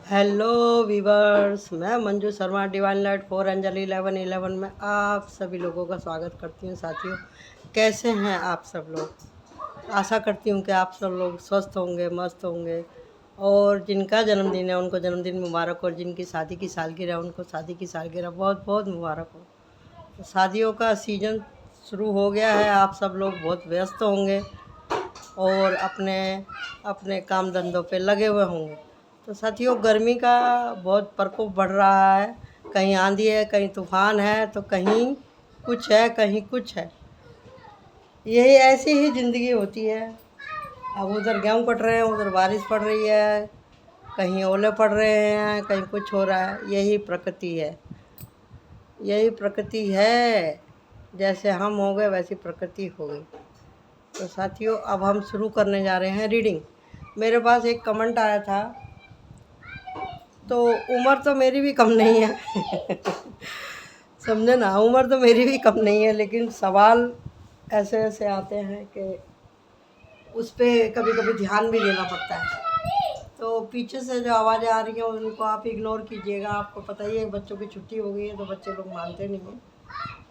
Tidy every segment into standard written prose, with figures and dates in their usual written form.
Hello viewers, मैं Manju Sharma divine light 4 Anjali 11 में आप सभी लोगों का स्वागत करती हूँ। साथियों, कैसे हैं आप सब लोग? आशा करती हूँ कि आप सब लोग स्वस्थ होंगे, मस्त होंगे। और जिनका जन्मदिन है उनको जन्मदिन मुबारक, और जिनकी शादी की सालगिरह उनको शादी की सालगिरह बहुत बहुत मुबारक हो। तो शादियों का सीज़न शुरू हो गया है, आप सब लोग बहुत व्यस्त होंगे और अपने अपने काम धंधों पे लगे हुए होंगे। तो साथियों, गर्मी का बहुत प्रकोप बढ़ रहा है। कहीं आंधी है, कहीं तूफान है, तो कहीं कुछ है, कहीं कुछ है। यही ऐसी ही ज़िंदगी होती है। अब उधर गेहूँ कट रहे हैं, उधर बारिश पड़ रही है, कहीं ओले पड़ रहे हैं, कहीं कुछ हो रहा है। यही प्रकृति है, यही प्रकृति है। जैसे हम हो गए वैसी प्रकृति हो गई। तो साथियों, अब हम शुरू करने जा रहे हैं रीडिंग। मेरे पास एक कमेंट आया था, तो उम्र तो मेरी भी कम नहीं है समझे ना, उम्र तो मेरी भी कम नहीं है, लेकिन सवाल ऐसे ऐसे आते हैं कि उस पर कभी कभी ध्यान भी देना पड़ता है। तो पीछे से जो आवाज़ें आ रही हैं उनको आप इग्नोर कीजिएगा। आपको पता ही है, बच्चों की छुट्टी हो गई है तो बच्चे लोग मानते नहीं हैं,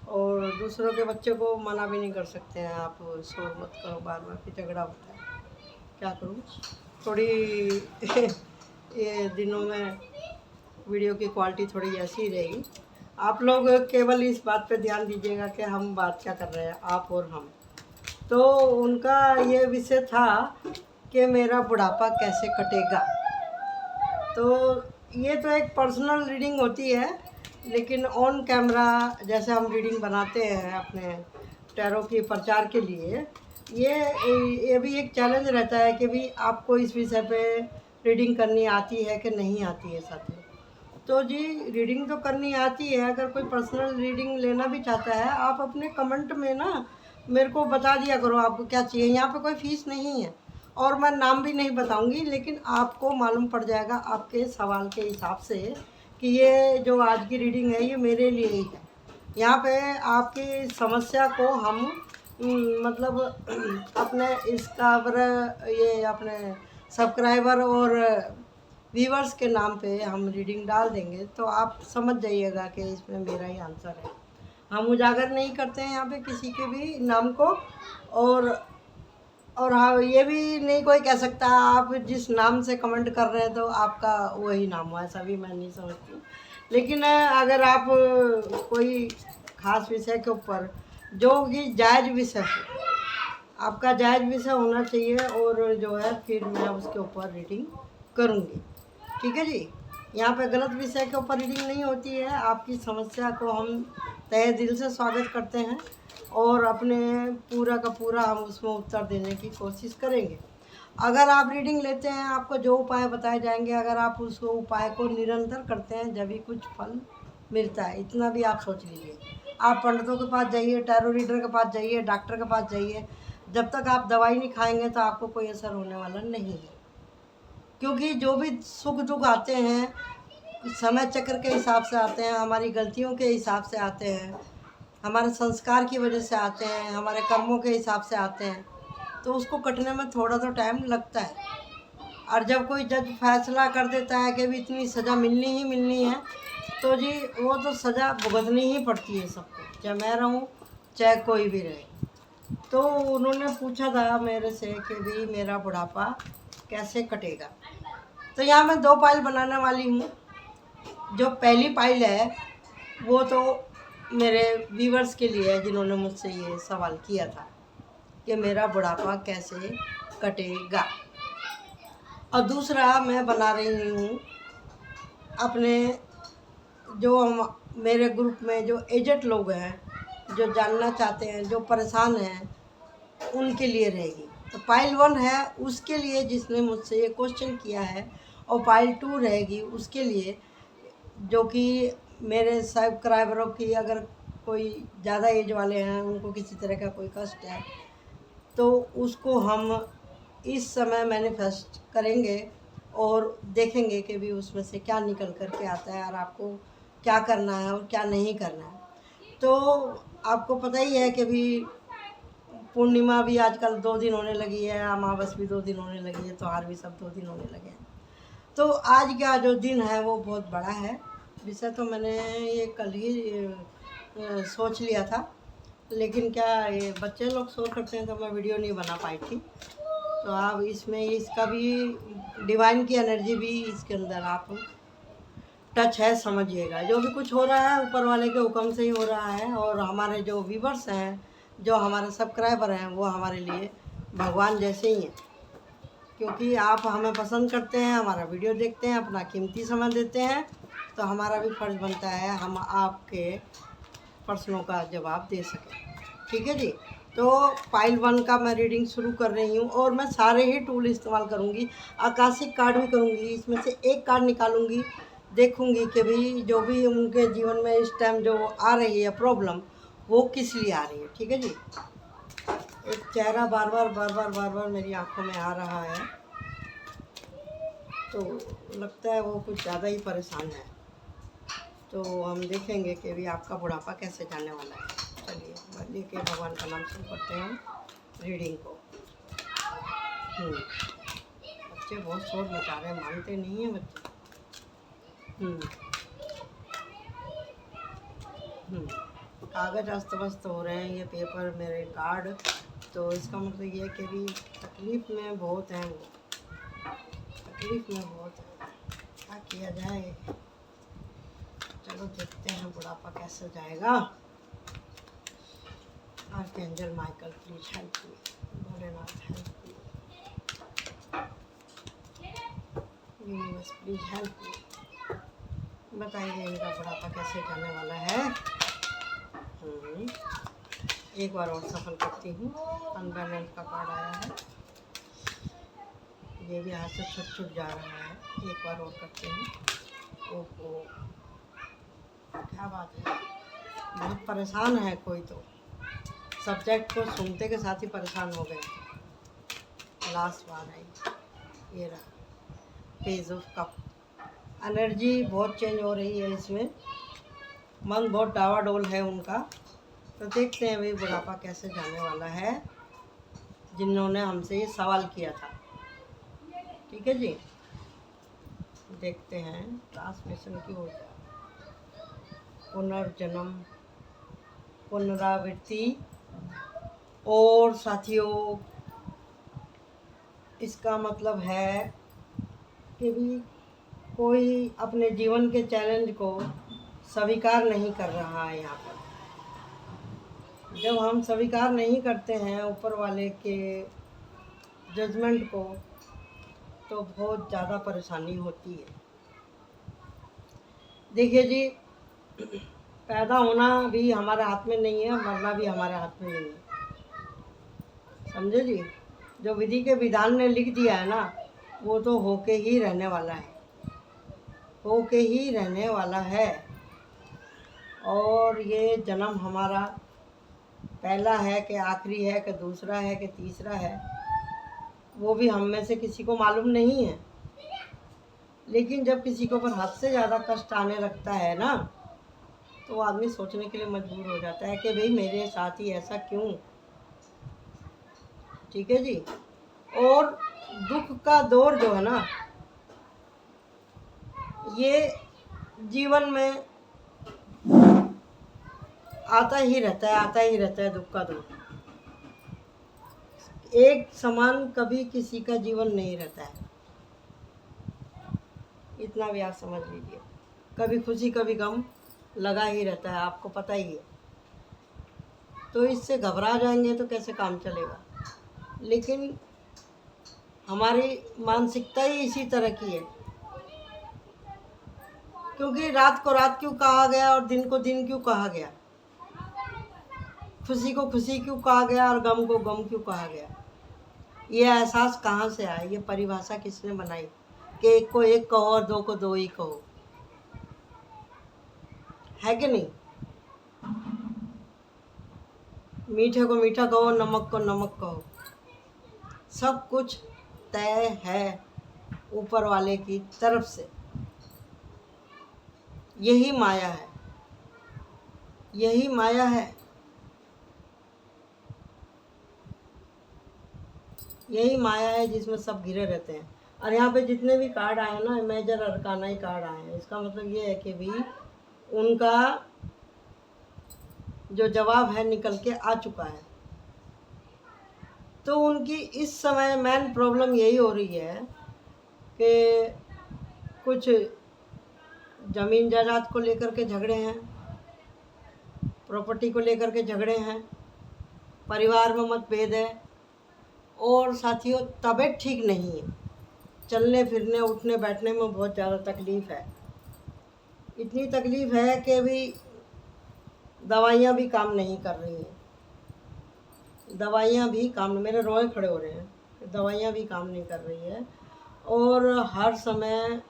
और दूसरों के बच्चे को मना भी नहीं कर सकते हैं। आप शोर मत करो, बार बार फिर झगड़ा होता है। क्या करूँ, थोड़ी ये दिनों में वीडियो की क्वालिटी थोड़ी ऐसी ही रहेगी। आप लोग केवल इस बात पे ध्यान दीजिएगा कि हम बात क्या कर रहे हैं, आप और हम। तो उनका ये विषय था कि मेरा बुढ़ापा कैसे कटेगा। तो ये तो एक पर्सनल रीडिंग होती है, लेकिन ऑन कैमरा जैसे हम रीडिंग बनाते हैं अपने टैरो की प्रचार के लिए, ये भी एक चैलेंज रहता है कि भी आपको इस विषय पे रीडिंग करनी आती है कि नहीं आती है साथियों। तो जी, रीडिंग तो करनी आती है। अगर कोई पर्सनल रीडिंग लेना भी चाहता है, आप अपने कमेंट में ना मेरे को बता दिया करो आपको क्या चाहिए। यहाँ पे कोई फ़ीस नहीं है, और मैं नाम भी नहीं बताऊंगी, लेकिन आपको मालूम पड़ जाएगा आपके सवाल के हिसाब से कि ये जो आज की रीडिंग है ये मेरे लिए ही है। यहाँ पे आपकी समस्या को हम मतलब अपने इसका ये अपने सब्सक्राइबर और व्यूवर्स के नाम पे हम रीडिंग डाल देंगे, तो आप समझ जाइएगा कि इसमें मेरा ही आंसर है। हम उजागर नहीं करते हैं यहाँ पे किसी के भी नाम को। और हाँ, ये भी नहीं कोई कह सकता आप जिस नाम से कमेंट कर रहे हैं तो आपका वही नाम हो, ऐसा भी मैं नहीं समझती। लेकिन अगर आप कोई ख़ास विषय के ऊपर जो कि जायज़ विषय हो, आपका जायज़ विषय होना चाहिए, और जो है फिर मैं उसके ऊपर रीडिंग करूँगी। ठीक है जी। यहाँ पे गलत विषय के ऊपर रीडिंग नहीं होती है। आपकी समस्या को हम तहे दिल से स्वागत करते हैं, और अपने पूरा का पूरा हम उसमें उत्तर देने की कोशिश करेंगे। अगर आप रीडिंग लेते हैं, आपको जो उपाय बताए जाएंगे, अगर आप उस उपाय को निरंतर करते हैं जब भी कुछ फल मिलता है। इतना भी आप सोच लीजिए। आप पंडितों के पास जाइए, टैरो रीडर के पास जाइए, डॉक्टर के पास जाइए, जब तक आप दवाई नहीं खाएंगे तो आपको कोई असर होने वाला नहीं है। क्योंकि जो भी सुख दुख आते हैं समय चक्र के हिसाब से आते हैं, हमारी गलतियों के हिसाब से आते हैं, हमारे संस्कार की वजह से आते हैं, हमारे कर्मों के हिसाब से आते हैं। तो उसको कटने में थोड़ा तो टाइम लगता है। और जब कोई जज फैसला कर देता है कि भी इतनी सज़ा मिलनी ही मिलनी है, तो जी वो तो सज़ा भुगतनी ही पड़ती है सबको, चाहे मैं रहूँ चाहे कोई भी रहे। तो उन्होंने पूछा था मेरे से कि भी मेरा बुढ़ापा कैसे कटेगा। तो यहाँ मैं 2 पाइल बनाने वाली हूँ। जो पहली पाइल है वो तो मेरे व्यूवर्स के लिए है जिन्होंने मुझसे ये सवाल किया था कि मेरा बुढ़ापा कैसे कटेगा। और दूसरा मैं बना रही हूँ अपने जो मेरे ग्रुप में जो एजेड लोग हैं, जो जानना चाहते हैं, जो परेशान हैं, उनके लिए रहेगी। तो पाइल 1 है उसके लिए जिसने मुझसे ये क्वेश्चन किया है, और पाइल 2 रहेगी उसके लिए जो कि मेरे सब्सक्राइबरों की अगर कोई ज़्यादा एज वाले हैं, उनको किसी तरह का कोई कष्ट है, तो उसको हम इस समय मैनिफेस्ट करेंगे और देखेंगे कि भी उसमें से क्या निकल कर के आता है, और आपको क्या करना है और क्या नहीं करना है। तो आपको पता ही है कि भी पूर्णिमा भी आजकल 2 दिन होने लगी है, अमावस भी 2 दिन होने लगी है, त्यौहार भी सब 2 दिन होने लगे हैं। तो आज का जो दिन है वो बहुत बड़ा है। वैसे तो मैंने ये कल ही सोच लिया था, लेकिन क्या ये बच्चे लोग शोर करते हैं तो मैं वीडियो नहीं बना पाई थी। तो आप इसमें इसका भी डिवाइन की एनर्जी भी इसके अंदर आप टच है, समझिएगा। जो भी कुछ हो रहा है ऊपर वाले के हुक्म से ही हो रहा है। और हमारे जो व्यूवर्स हैं, जो हमारे सब्सक्राइबर हैं, वो हमारे लिए भगवान जैसे ही हैं, क्योंकि आप हमें पसंद करते हैं, हमारा वीडियो देखते हैं, अपना कीमती समय देते हैं। तो हमारा भी फर्ज बनता है हम आपके प्रश्नों का जवाब दे सकें। ठीक है जी। तो फाइल 1 का मैं रीडिंग शुरू कर रही हूँ, और मैं सारे ही टूल इस्तेमाल करूँगी। आकाशिक कार्ड भी करूँगी, इसमें से एक कार्ड निकालूँगी, देखूँगी कि भाई जो भी उनके जीवन में इस टाइम जो आ रही है प्रॉब्लम, वो किस लिए आ रही है। ठीक है जी। एक चेहरा बार बार मेरी आंखों में आ रहा है, तो लगता है वो कुछ ज़्यादा ही परेशान है। तो हम देखेंगे कि भी आपका बुढ़ापा कैसे जाने वाला है। चलिए लेके भगवान का नाम शुरू करते हैं हम रीडिंग को। बच्चे बहुत शोर मचा रहे हैं, मानते नहीं हैं बच्चे। कागज़ अस्त व्यस्त हो रहे हैं, ये पेपर मेरे कार्ड। तो इसका मतलब ये है कि भी तकलीफ़ में बहुत हैं वो, तकलीफ़ में बहुत है। क्या किया जाए, चलो देखते हैं बुढ़ापा कैसे जाएगा। Archangel Michael please help me, Bholenath help me, universe please help me. बताइए इनका बुढ़ापा कैसे जाने वाला है। एक बार और सफल करती हूँ। अनबैलेंस का कार्ड आया है, ये भी हाथ से छुट जा रहा है। एक बार और करती हूँ। ओहो, क्या बात है, बहुत परेशान है कोई। तो सब्जेक्ट को सुनते के साथ ही परेशान हो गए। लास्ट बार आई, ये रहा पेज ऑफ कप। एनर्जी बहुत चेंज हो रही है इसमें, मन बहुत डावाडोल है उनका। तो देखते हैं भाई बुढ़ापा कैसे जाने वाला है, जिन्होंने हमसे ये सवाल किया था। ठीक है जी, देखते हैं ट्रांसमिशन की हो जाए। पुनर्जन्म, पुनरावृत्ति। और साथियों, इसका मतलब है कि भी कोई अपने जीवन के चैलेंज को स्वीकार नहीं कर रहा है। यहाँ पर जब हम स्वीकार नहीं करते हैं ऊपर वाले के जजमेंट को, तो बहुत ज़्यादा परेशानी होती है। देखिए जी, पैदा होना भी हमारे हाथ में नहीं है, मरना भी हमारे हाथ में नहीं है। समझे जी। जो विधि के विधान ने लिख दिया है ना, वो तो होके ही रहने वाला है, होके ही रहने वाला है। और ये जन्म हमारा पहला है कि आखिरी है कि दूसरा है कि तीसरा है, वो भी हम में से किसी को मालूम नहीं है। लेकिन जब किसी को पर हद से ज़्यादा कष्ट आने लगता है ना, तो आदमी सोचने के लिए मजबूर हो जाता है कि भाई मेरे साथ ही ऐसा क्यों। ठीक है जी। और दुख का दौर जो है ना, ये जीवन में आता ही रहता है, आता ही रहता है दुख का दौर। एक समान कभी किसी का जीवन नहीं रहता है, इतना भी आप समझ लीजिए। कभी खुशी कभी गम लगा ही रहता है, आपको पता ही है। तो इससे घबरा जाएंगे तो कैसे काम चलेगा। लेकिन हमारी मानसिकता ही इसी तरह की है, क्योंकि रात को रात क्यों कहा गया और दिन को दिन क्यों कहा गया, खुशी को खुशी क्यों कहा गया और गम को गम क्यों कहा गया। ये एहसास कहाँ से आया, ये परिभाषा किसने बनाई कि एक को एक कहो और दो को दो ही कहो, है कि नहीं। मीठे को मीठा कहो, नमक को नमक कहो, सब कुछ तय है ऊपर वाले की तरफ से। यही माया है, यही माया है, यही माया है जिसमें सब घिरे रहते हैं। और यहाँ पे जितने भी कार्ड आए ना, मेजर अरकाना ही कार्ड आए हैं। इसका मतलब ये है कि भी उनका जो जवाब है निकल के आ चुका है। तो उनकी इस समय मेन प्रॉब्लम यही हो रही है कि कुछ ज़मीन जायदाद को लेकर के झगड़े हैं, प्रॉपर्टी को लेकर के झगड़े हैं, परिवार में मतभेद है, और साथियों तबीयत ठीक नहीं है, चलने फिरने उठने बैठने में बहुत ज़्यादा तकलीफ़ है। इतनी तकलीफ़ है कि भी दवाइयाँ भी काम नहीं कर रही हैं, दवाइयाँ भी काम, मेरे रोए खड़े हो रहे हैं, दवाइयाँ भी काम नहीं कर रही है। और हर समय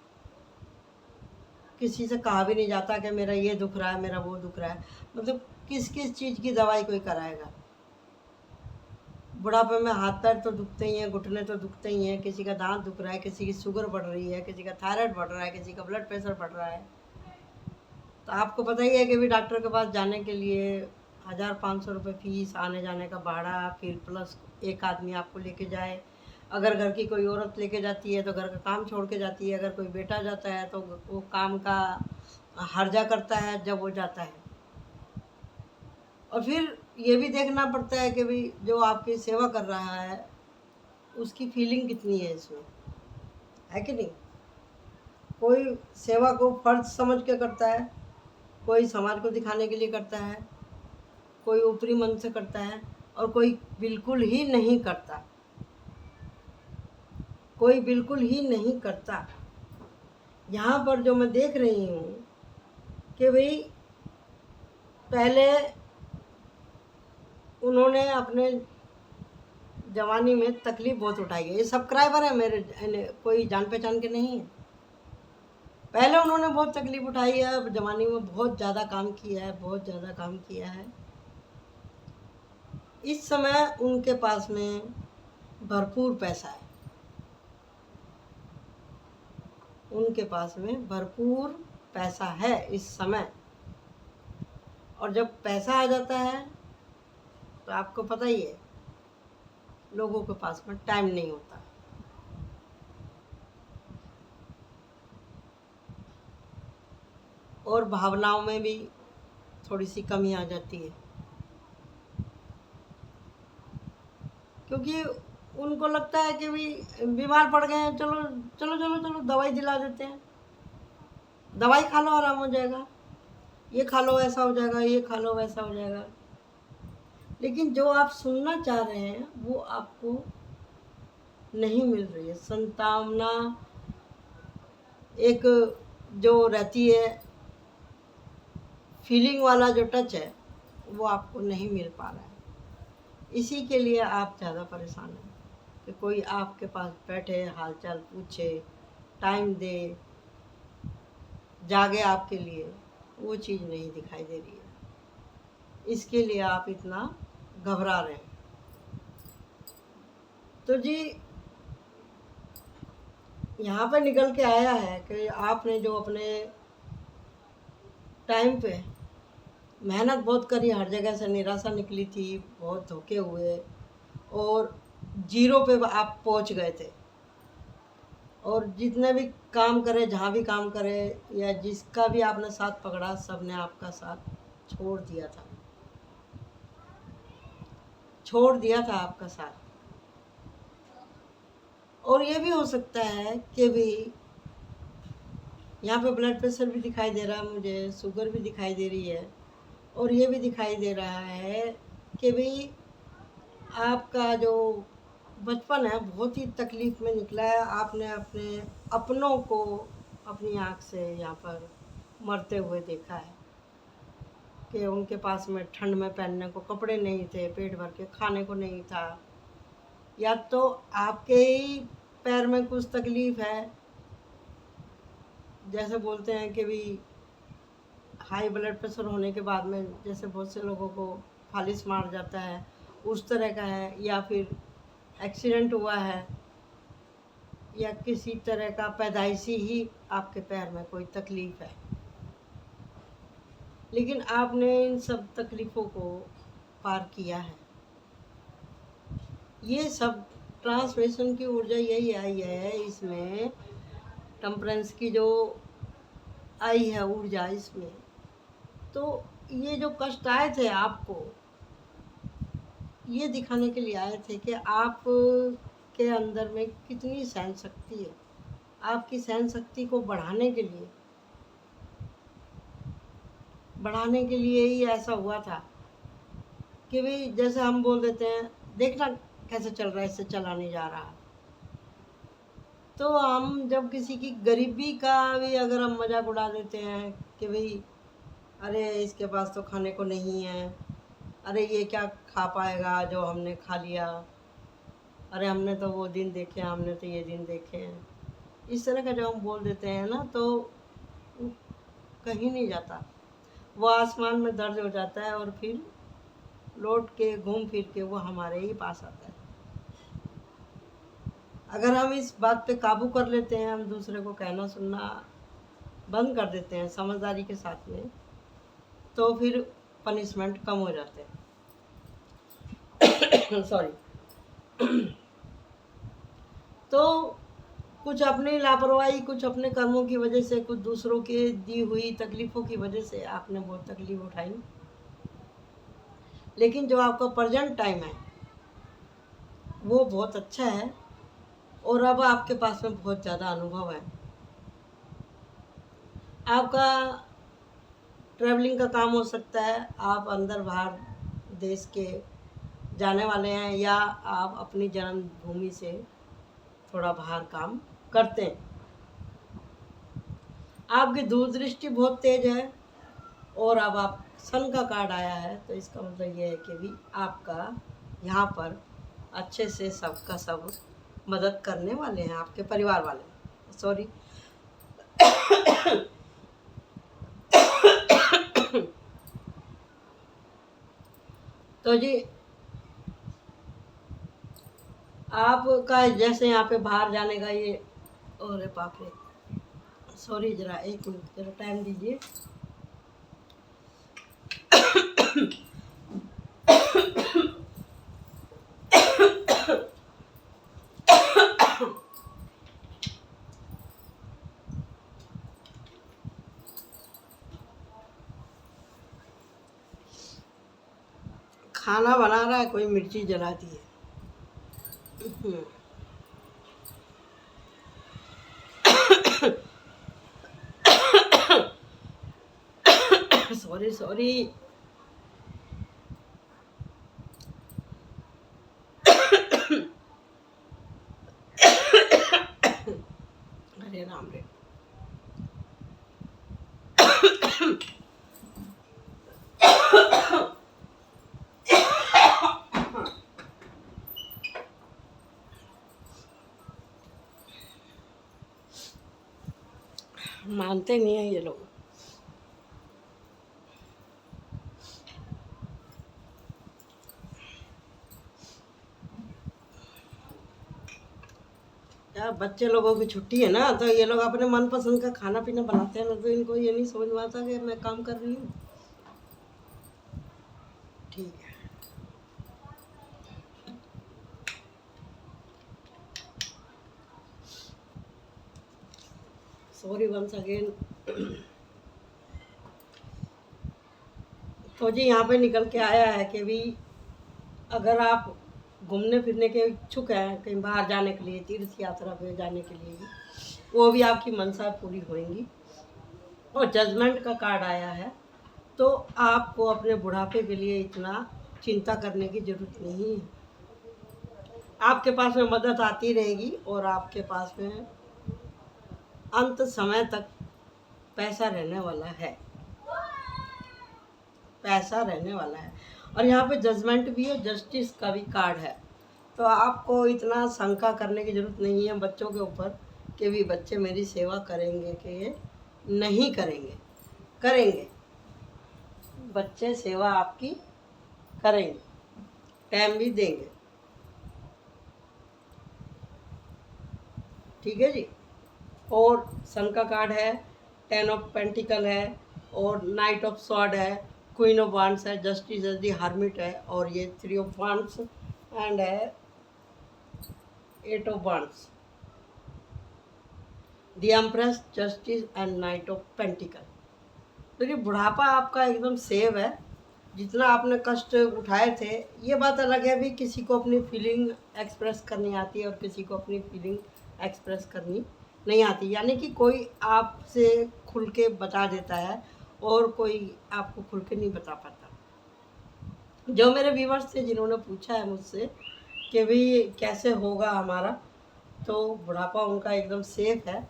किसी से कहा भी नहीं जाता कि मेरा ये दुख रहा है, मेरा वो दुख रहा है। मतलब किस किस चीज़ की दवाई कोई कराएगा। बुढ़ापे में हाथ पैर तो दुखते ही हैं, घुटने तो दुखते ही हैं, किसी का दांत दुख रहा है, किसी की शुगर बढ़ रही है, किसी का थायराइड बढ़ रहा है, किसी का ब्लड प्रेशर बढ़ रहा है। तो आपको पता ही है कि भी डॉक्टर के पास जाने के लिए 1500 रुपये फ़ीस, आने जाने का भाड़ा, फिर प्लस एक आदमी आपको लेके जाए। अगर घर की कोई औरत लेके जाती है तो घर का काम छोड़ के जाती है, अगर कोई बेटा जाता है तो वो काम का हर्जा करता है जब वो जाता है। और फिर ये भी देखना पड़ता है कि भाई जो आपकी सेवा कर रहा है उसकी फीलिंग कितनी है इसमें, है कि नहीं। कोई सेवा को फर्ज समझ के करता है, कोई समाज को दिखाने के लिए करता है, कोई ऊपरी मन से करता है, और कोई बिल्कुल ही नहीं करता, कोई बिल्कुल ही नहीं करता। यहाँ पर जो मैं देख रही हूँ कि भाई पहले उन्होंने अपने जवानी में तकलीफ़ बहुत उठाई है। ये सब्सक्राइबर है मेरे, कोई जान पहचान के नहीं है। पहले उन्होंने बहुत तकलीफ़ उठाई है, अब जवानी में बहुत ज़्यादा काम किया है, बहुत ज़्यादा काम किया है। इस समय उनके पास में भरपूर पैसा है, उनके पास में भरपूर पैसा है इस समय। और जब पैसा आ जाता है तो आपको पता ही है लोगों के पास में टाइम नहीं होता। और भावनाओं में भी थोड़ी सी कमी आ जाती है, क्योंकि उनको लगता है कि भी बीमार पड़ गए हैं, चलो चलो चलो चलो दवाई दिला देते हैं, दवाई खा लो आराम हो जाएगा, ये खा लो ऐसा हो जाएगा, ये खा लो वैसा हो जाएगा। लेकिन जो आप सुनना चाह रहे हैं वो आपको नहीं मिल रही है। संतावना एक जो रहती है, फीलिंग वाला जो टच है, वो आपको नहीं मिल पा रहा है। इसी के लिए आप ज़्यादा परेशान हैं कि कोई आपके पास बैठे, हालचाल पूछे, टाइम दे, जागे आपके लिए, वो चीज़ नहीं दिखाई दे रही है। इसके लिए आप इतना घबरा रहे हैं। तो जी यहाँ पर निकल के आया है कि आपने जो अपने टाइम पे मेहनत बहुत करी, हर जगह से निराशा निकली थी, बहुत धोखे हुए और जीरो पे आप पहुँच गए थे। और जितने भी काम करे, जहाँ भी काम करे, या जिसका भी आपने साथ पकड़ा, सब ने आपका साथ छोड़ दिया था, छोड़ दिया था आपका साथ। और ये भी हो सकता है कि भी यहाँ पे ब्लड प्रेशर भी दिखाई दे रहा है मुझे, शुगर भी दिखाई दे रही है, और ये भी दिखाई दे रहा है कि भाई आपका जो बचपन है बहुत ही तकलीफ़ में निकला है। आपने अपने अपनों को अपनी आँख से यहाँ पर मरते हुए देखा है कि उनके पास में ठंड में पहनने को कपड़े नहीं थे, पेट भर के खाने को नहीं था, या तो आपके ही पैर में कुछ तकलीफ़ है। जैसे बोलते हैं कि भी हाई ब्लड प्रेशर होने के बाद में जैसे बहुत से लोगों को फालिस मार जाता है, उस तरह का है, या फिर एक्सीडेंट हुआ है, या किसी तरह का पैदाइशी ही आपके पैर में कोई तकलीफ़ है। लेकिन आपने इन सब तकलीफ़ों को पार किया है। ये सब ट्रांसलेशन की ऊर्जा यही आई है इसमें, टेम्परेंस की जो आई है ऊर्जा इसमें। तो ये जो कष्ट आए थे आपको, ये दिखाने के लिए आए थे कि आप के अंदर में कितनी सहन शक्ति है। आपकी सहन शक्ति को बढ़ाने के लिए ही ऐसा हुआ था कि भाई जैसे हम बोल देते हैं देखना कैसे चल रहा है, इससे चला नहीं जा रहा। तो हम जब किसी की गरीबी का भी अगर हम मजाक उड़ा देते हैं कि भाई अरे इसके पास तो खाने को नहीं है, अरे ये क्या खा पाएगा जो हमने खा लिया, अरे हमने तो वो दिन देखे हैं, हमने तो ये दिन देखे हैं, इस तरह का जब हम बोल देते हैं ना तो वो कहीं नहीं जाता, वो आसमान में दर्ज हो जाता है और फिर लौट के घूम फिर के वो हमारे ही पास आता है। अगर हम इस बात पे काबू कर लेते हैं, हम दूसरे को कहना सुनना बंद कर देते हैं समझदारी के साथ में, तो फिर पनिशमेंट कम हो जाते हैं। सॉरी। तो कुछ अपनी लापरवाही, कुछ अपने कर्मों की वजह से, कुछ दूसरों के दी हुई तकलीफ़ों की वजह से आपने बहुत तकलीफ उठाई, लेकिन जो आपका प्रेजेंट टाइम है वो बहुत अच्छा है और अब आपके पास में बहुत ज़्यादा अनुभव है। आपका ट्रैवलिंग का काम हो सकता है, आप अंदर बाहर देश के जाने वाले हैं, या आप अपनी जन्मभूमि से थोड़ा बाहर काम करते हैं। आपकी दूरदृष्टि बहुत तेज है और अब आप सन का कार्ड आया है, तो इसका मतलब ये है कि भी आपका यहाँ पर अच्छे से सबका सब मदद करने वाले हैं, आपके परिवार वाले। सॉरी। तो जी आपका जैसे यहाँ पे बाहर जाने का ये, अरे बाप रे, सॉरी, ज़रा एक मिनट, ज़रा टाइम दीजिए। खाना बना रहा है कोई, मिर्ची जला दी है। Sorry sorry. अरे राम रे। मानते नहीं है ये लोग। यार बच्चे लोगों की छुट्टी है ना, तो ये लोग अपने मनपसंद का खाना पीना बनाते हैं ना, तो इनको ये नहीं समझ में आता कि मैं काम कर रही हूँ। ठीक है। Sorry once again. तो जी यहाँ पे निकल के आया है कि भी अगर आप घूमने फिरने के इच्छुक हैं, कहीं बाहर जाने के लिए, तीर्थ यात्रा पे जाने के लिए, वो भी आपकी मनसा पूरी होएंगी। और जजमेंट का कार्ड आया है, तो आपको अपने बुढ़ापे के लिए इतना चिंता करने की ज़रूरत नहीं है। आपके पास में मदद आती रहेगी और आपके पास में अंत समय तक पैसा रहने वाला है, पैसा रहने वाला है। और यहाँ पे जजमेंट भी है, जस्टिस का भी कार्ड है। तो आपको इतना शंका करने की ज़रूरत नहीं है बच्चों के ऊपर कि भी बच्चे मेरी सेवा करेंगे कि ये नहीं करेंगे। करेंगे, बच्चे सेवा आपकी करेंगे, टाइम भी देंगे। ठीक है जी। और सन का कार्ड है, 10 ऑफ पेंटिकल है, और नाइट ऑफ स्वॉर्ड है, क्वीन ऑफ वांड्स है, जस्टिस दी हार्मिट है, और ये 3 ऑफ वांड्स एंड है eight of wands, the empress, justice and knight of pentacle. देखिए बुढ़ापा आपका एकदम सेव है। जितना आपने कष्ट उठाए थे, ये बात अलग है, अभी किसी को अपनी फीलिंग एक्सप्रेस करनी आती है और किसी को अपनी फीलिंग एक्सप्रेस करनी नहीं आती। यानी कि कोई आपसे खुल के बता देता है और कोई आपको खुल के नहीं बता पाता। जो मेरे व्यूवर्स थे जिन्होंने पूछा है मुझसे कि भाई कैसे होगा हमारा, तो बुढ़ापा उनका एकदम सेफ है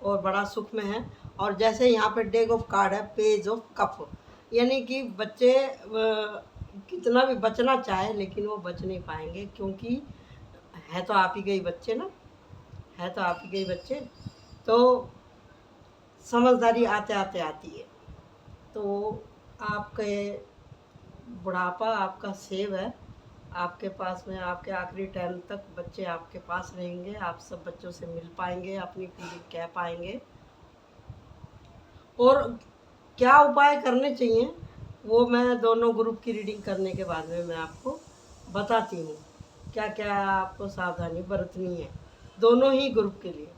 और बड़ा सुख में है। और जैसे यहाँ पे डेग ऑफ कार्ड है, पेज ऑफ कप, यानी कि बच्चे कितना भी बचना चाहे लेकिन वो बच नहीं पाएंगे, क्योंकि है तो आप ही के ही बच्चे ना, है तो आप ही के ही बच्चे। तो समझदारी आते आते आती है। तो आपके बुढ़ापा आपका सेव है, आपके पास में आपके आखिरी टाइम तक बच्चे आपके पास रहेंगे। आप सब बच्चों से मिल पाएंगे, अपनी फीलिंग कह पाएंगे। और क्या उपाय करने चाहिए वो मैं दोनों ग्रुप की रीडिंग करने के बाद में मैं आपको बताती हूँ, क्या क्या आपको सावधानी बरतनी है दोनों ही ग्रुप के लिए।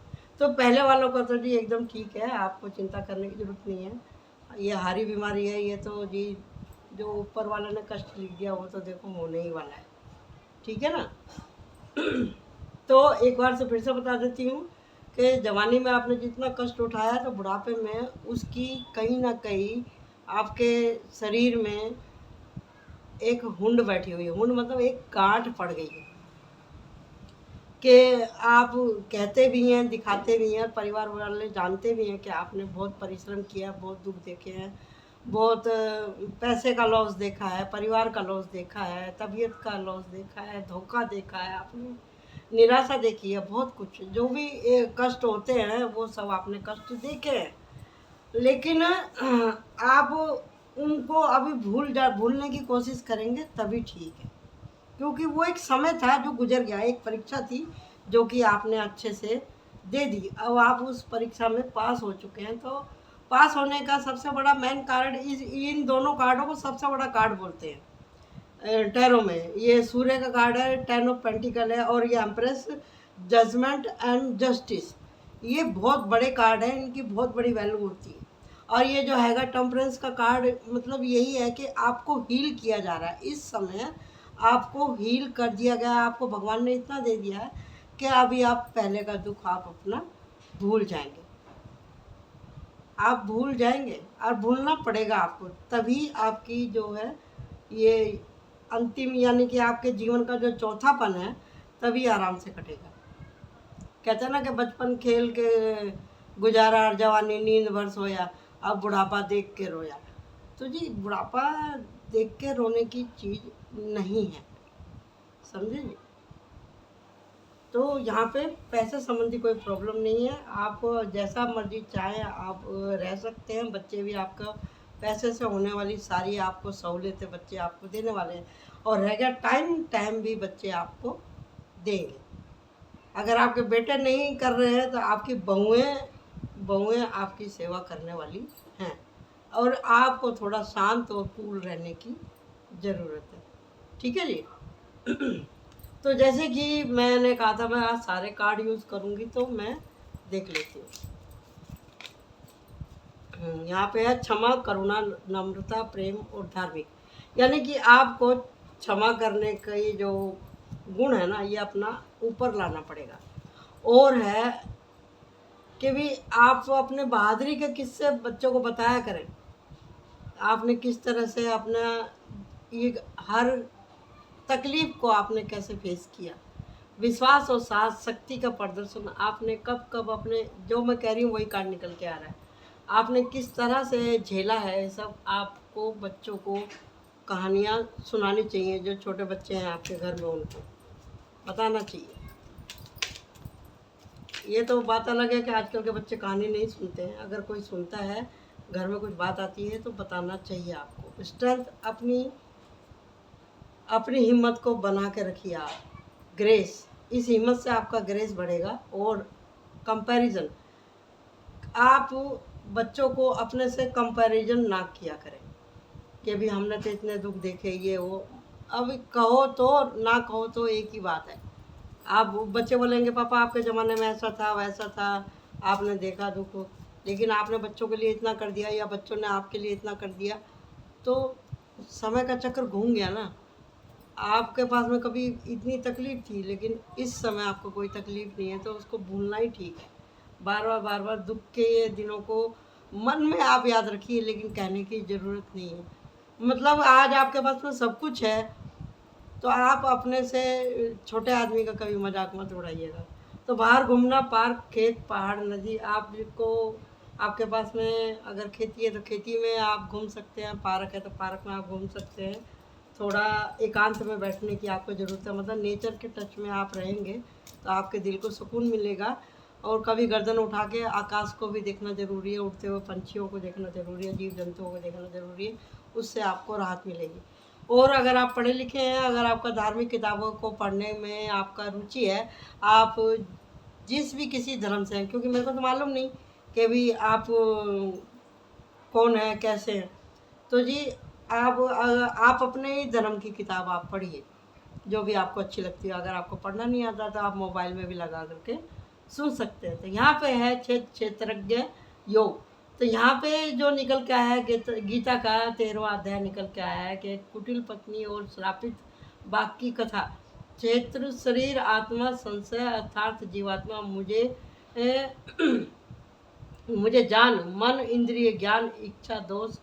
तो पहले वालों का तो जी एकदम ठीक है, आपको चिंता करने की ज़रूरत नहीं है। ये हारी बीमारी है, ये तो जी जो ऊपर वाले ने कष्ट लिख दिया वो तो देखो होने ही वाला है, ठीक है ना। तो एक बार से फिर से बता देती हूँ कि जवानी में आपने जितना कष्ट उठाया तो बुढ़ापे में उसकी कहीं ना कहीं आपके शरीर में एक हुंड बैठी हुई है। हुंड मतलब एक गांठ पड़ गई है कि आप कहते भी हैं, दिखाते भी हैं, परिवार वाले जानते भी हैं कि आपने बहुत परिश्रम किया, बहुत दुख देखे हैं, बहुत पैसे का लॉस देखा है, परिवार का लॉस देखा है, तबीयत का लॉस देखा है, धोखा देखा है आपने, निराशा देखी है, बहुत कुछ जो भी कष्ट होते हैं वो सब आपने कष्ट देखे हैं। लेकिन आप उनको अभी भूलने की कोशिश करेंगे तभी ठीक है, क्योंकि वो एक समय था जो गुजर गया, एक परीक्षा थी जो कि आपने अच्छे से दे दी। अब आप उस परीक्षा में पास हो चुके हैं। तो पास होने का सबसे बड़ा मेन कार्ड इन दोनों कार्डों को सबसे बड़ा कार्ड बोलते हैं टैरो में। ये सूर्य का कार्ड है, 10 ऑफ पेंटिकल है, और ये एम्प्रेस, जजमेंट एंड जस्टिस। ये बहुत बड़े कार्ड हैं, इनकी बहुत बड़ी वैल्यू होती है। और ये जो हैगा टेम्परेंस का कार्ड, मतलब यही है कि आपको हील किया जा रहा है इस समय, आपको हील कर दिया गया, आपको भगवान ने इतना दे दिया है कि अभी आप पहले का दुख आप अपना भूल जाएंगे, आप भूल जाएंगे और भूलना पड़ेगा आपको, तभी आपकी जो है ये अंतिम यानी कि आपके जीवन का जो चौथापन है तभी आराम से कटेगा। कहते हैं ना कि बचपन खेल के गुजारा और जवानी नींद भर सोया, अब बुढ़ापा देख के रोया। तो जी बुढ़ापा देख के रोने की चीज़ नहीं है, समझे जी। तो यहाँ पे पैसे संबंधी कोई प्रॉब्लम नहीं है, आप जैसा मर्जी चाहें आप रह सकते हैं। बच्चे भी आपका पैसे से होने वाली सारी आपको सहूलियतें बच्चे आपको देने वाले हैं, और रह गया टाइम भी बच्चे आपको देंगे। अगर आपके बेटे नहीं कर रहे हैं तो आपकी बहुएं आपकी सेवा करने वाली हैं, और आपको थोड़ा शांत और कूल रहने की ज़रूरत है, ठीक है जी। तो जैसे कि मैंने कहा था मैं आज सारे कार्ड यूज़ करूँगी, तो मैं देख लेती हूँ। यहाँ पे है क्षमा, करुणा, नम्रता, प्रेम और धार्मिक। यानी कि आपको क्षमा करने का ये जो गुण है ना, ये अपना ऊपर लाना पड़ेगा। और है कि भी आप अपने बहादुरी के किस्से बच्चों को बताया करें, आपने किस तरह से अपना ये हर तकलीफ को आपने कैसे फेस किया, विश्वास और साहस शक्ति का प्रदर्शन आपने कब कब अपने, जो मैं कह रही हूँ वही कार्ड निकल के आ रहा है, आपने किस तरह से झेला है। सब आपको बच्चों को कहानियाँ सुनानी चाहिए, जो छोटे बच्चे हैं आपके घर में उनको बताना चाहिए। ये तो बात अलग है कि आजकल के बच्चे कहानी नहीं सुनते हैं, अगर कोई सुनता है घर में कुछ बात आती है तो बताना चाहिए आपको। स्ट्रेंथ, अपनी हिम्मत को बना के रखिए आप। ग्रेस, इस हिम्मत से आपका ग्रेस बढ़ेगा। और कंपैरिजन, आप बच्चों को अपने से कंपैरिजन ना किया करें कि भी हमने तो इतने दुख देखे ये वो। अब कहो तो ना कहो तो एक ही बात है, आप बच्चे बोलेंगे पापा आपके ज़माने में ऐसा था वैसा था, आपने देखा दुखो, लेकिन आपने बच्चों के लिए इतना कर दिया या बच्चों ने आपके लिए इतना कर दिया, तो समय का चक्र घूम गया ना। आपके पास में कभी इतनी तकलीफ़ थी, लेकिन इस समय आपको कोई तकलीफ़ नहीं है, तो उसको भूलना ही ठीक है। बार बार दुख के ये दिनों को मन में आप याद रखिए, लेकिन कहने की ज़रूरत नहीं है। मतलब आज आपके पास में सब कुछ है, तो आप अपने से छोटे आदमी का कभी मजाक मत उड़ाइएगा। तो बाहर घूमना, पार्क, खेत, पहाड़, नदी, आपको आपके पास में अगर खेती है तो खेती में आप घूम सकते हैं, पार्क है तो पार्क में आप घूम सकते हैं। थोड़ा एकांत में बैठने की आपको ज़रूरत है, मतलब नेचर के टच में आप रहेंगे तो आपके दिल को सुकून मिलेगा। और कभी गर्दन उठा के आकाश को भी देखना ज़रूरी है, उड़ते हुए पंछियों को देखना ज़रूरी है, जीव जंतुओं को देखना ज़रूरी है, उससे आपको राहत मिलेगी। और अगर आप पढ़े लिखे हैं, अगर आपका धार्मिक किताबों को पढ़ने में आपका रुचि है, आप जिस भी किसी धर्म से हैं, क्योंकि मेरे को तो मालूम नहीं कि भी आप कौन है कैसे हैं, तो जी आप अपने ही धर्म की किताब आप पढ़िए, जो भी आपको अच्छी लगती है। अगर आपको पढ़ना नहीं आता तो आप मोबाइल में भी लगा करके सुन सकते हैं। तो यहाँ पे है क्षेत्रज्ञ योग। तो यहाँ पे जो निकल के आया है गीता का 13वां अध्याय निकल के आया है कि कुटिल पत्नी और श्रापित बाघ की कथा। क्षेत्र शरीर आत्मा संशय अर्थात जीवात्मा मुझे जान मन इंद्रिय ज्ञान इच्छा दोष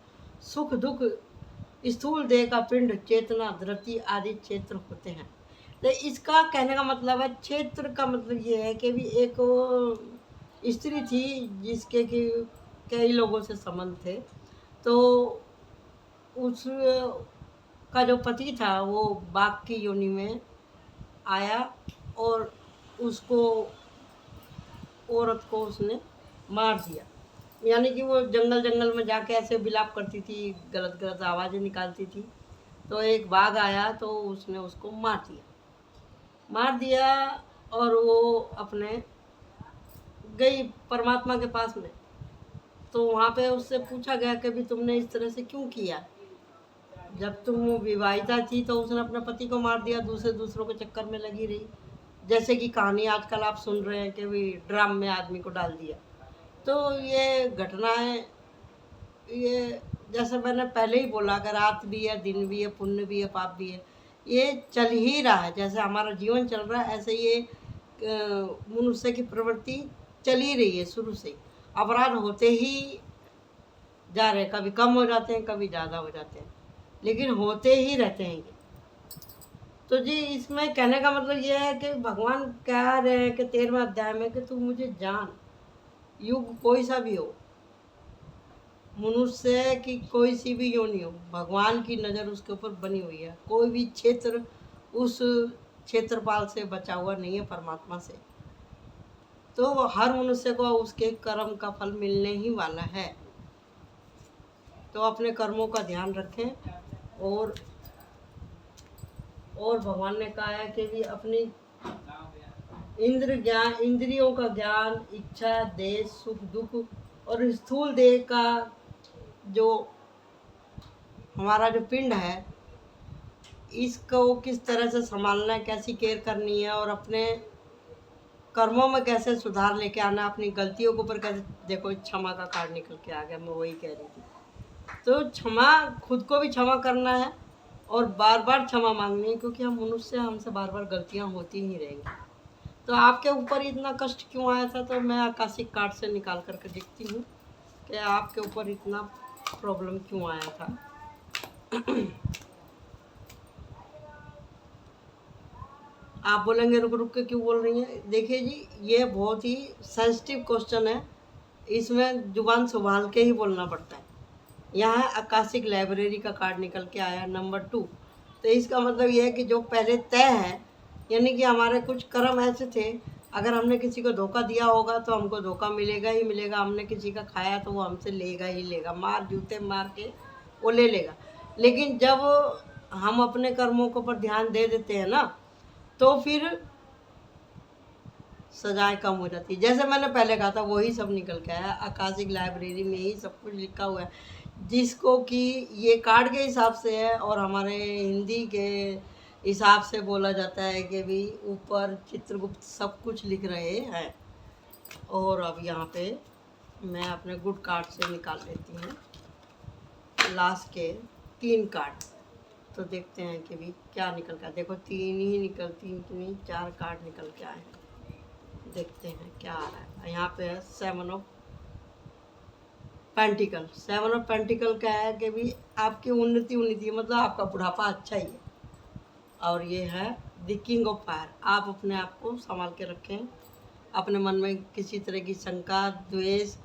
सुख दुख स्थूल देह का पिंड चेतना धृति आदि क्षेत्र होते हैं। तो इसका कहने का मतलब है, क्षेत्र का मतलब ये है कि भी एक स्त्री थी जिसके कि कई लोगों से संबंध थे, तो उस का जो पति था वो बाघ की योनि में आया और उसको औरत को उसने मार दिया। यानी कि वो जंगल में जाके ऐसे विलाप करती थी, गलत गलत आवाज़ें निकालती थी, तो एक बाघ आया तो उसने उसको मार दिया और वो अपने गई परमात्मा के पास में। तो वहाँ पे उससे पूछा गया कि भी तुमने इस तरह से क्यों किया, जब तुम विवाहिता थी तो उसने अपने पति को मार दिया, दूसरों के चक्कर में लगी रही। जैसे कि कहानी आजकल आप सुन रहे हैं कि भी ड्रम में आदमी को डाल दिया। तो ये घटनाएं, ये जैसे मैंने पहले ही बोला कि रात भी है, दिन भी है, पुण्य भी है, पाप भी है, ये चल ही रहा है। जैसे हमारा जीवन चल रहा है, ऐसे ये मनुष्य की प्रवृत्ति चल ही रही है शुरू से। अपराध होते ही जा रहे हैं, कभी कम हो जाते हैं, कभी ज़्यादा हो जाते हैं, लेकिन होते ही रहते हैं ये। तो जी इसमें कहने का मतलब ये है कि भगवान कह रहे हैं कि 13वें अध्याय में कि तू मुझे जान, युग कोई सा भी हो, मनुष्य की कोई सी भी योनि हो, भगवान की नज़र उसके ऊपर बनी हुई है। कोई भी क्षेत्र उस क्षेत्रपाल से बचा हुआ नहीं है, परमात्मा से। तो हर मनुष्य को उसके कर्म का फल मिलने ही वाला है। तो अपने कर्मों का ध्यान रखें। और भगवान ने कहा है कि भी अपनी इंद्रियों का ज्ञान इच्छा देश सुख दुख और स्थूल देह का जो हमारा जो पिंड है, इसको किस तरह से संभालना है, कैसी केयर करनी है, और अपने कर्मों में कैसे सुधार लेके आना, अपनी गलतियों के ऊपर कैसे। देखो क्षमा का कार्ड निकल के आ गया, मैं वही कह रही थी। तो क्षमा, खुद को भी क्षमा करना है और बार बार क्षमा मांगनी है, क्योंकि हम मनुष्य, हमसे बार बार गलतियां होती ही रहेंगी। तो आपके ऊपर इतना कष्ट क्यों आया था, तो मैं आकाशिक कार्ड से निकाल करके देखती हूँ कि आपके ऊपर इतना प्रॉब्लम क्यों आया था। आप बोलेंगे रुक रुक के क्यों बोल रही हैं। देखिए जी, ये बहुत ही सेंसिटिव क्वेश्चन है, इसमें जुबान संभाल के ही बोलना पड़ता है। यहाँ आकाशिक लाइब्रेरी का कार्ड निकल के आया नंबर 2। तो इसका मतलब ये है कि जो पहले तय है, यानी कि हमारे कुछ कर्म ऐसे थे, अगर हमने किसी को धोखा दिया होगा तो हमको धोखा मिलेगा ही मिलेगा, हमने किसी का खाया तो वो हमसे लेगा ही लेगा, मार जूते मार के वो ले लेगा। लेकिन जब हम अपने कर्मों के ऊपर ध्यान दे देते हैं ना, तो फिर सजाएं कम हो जाती है। जैसे मैंने पहले कहा था वही सब निकल के आया, आकाशिक लाइब्रेरी में ही सब कुछ लिखा हुआ है, जिसको कि ये कार्ड के हिसाब से है और हमारे हिसाब से बोला जाता है कि भी ऊपर चित्रगुप्त सब कुछ लिख रहे हैं। और अब यहाँ पे मैं अपने गुड कार्ड से निकाल लेती हूँ लास्ट के 3 कार्ड। तो देखते हैं कि भी क्या निकल का। देखो 3 ही निकल, 3 की नहीं 4 कार्ड निकल के आए हैं। देखते हैं क्या आ रहा है। यहाँ पे है 7 ऑफ पेंटिकल। 7 ऑफ पेंटिकल क्या है कि भी आपकी उन्नति मतलब आपका बुढ़ापा अच्छा ही है। और ये है द किंग ऑफ फायर। आप अपने आप को संभाल के रखें, अपने मन में किसी तरह की शंका, द्वेष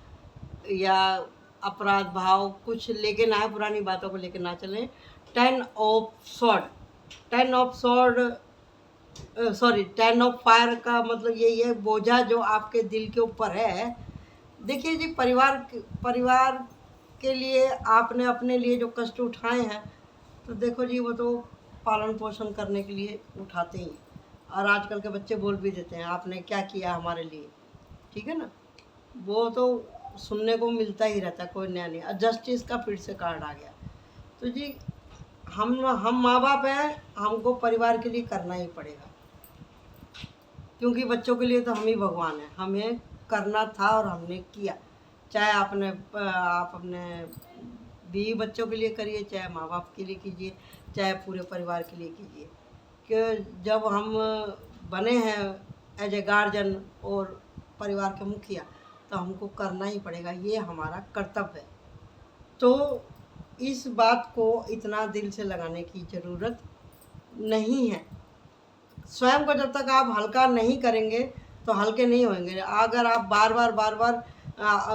या अपराध भाव कुछ लेके ना है, पुरानी बातों को लेके ना चलें। 10 of sword, 10 of sword sorry 10 of fire का मतलब यही है, बोझा जो आपके दिल के ऊपर है। देखिए जी, परिवार के लिए आपने अपने लिए जो कष्ट उठाए हैं, तो देखो जी वो तो पालन पोषण करने के लिए उठाते ही हैं। और आजकल के बच्चे बोल भी देते हैं आपने क्या किया हमारे लिए, ठीक है ना। वो तो सुनने को मिलता ही रहता है, कोई नया नहीं। और जस्टिस का फिर से कार्ड आ गया। तो जी हम माँ बाप हैं, हमको परिवार के लिए करना ही पड़ेगा, क्योंकि बच्चों के लिए तो हम ही भगवान हैं। हमें करना था और हमने किया। चाहे आप अपने बीवी बच्चों के लिए करिए, चाहे माँ बाप के लिए कीजिए, चाहे पूरे परिवार के लिए कीजिए। कि जब हम बने हैं एज ए गार्जियन और परिवार के मुखिया, तो हमको करना ही पड़ेगा, ये हमारा कर्तव्य है। तो इस बात को इतना दिल से लगाने की ज़रूरत नहीं है। स्वयं को जब तक आप हल्का नहीं करेंगे तो हल्के नहीं होंगे। अगर आप बार बार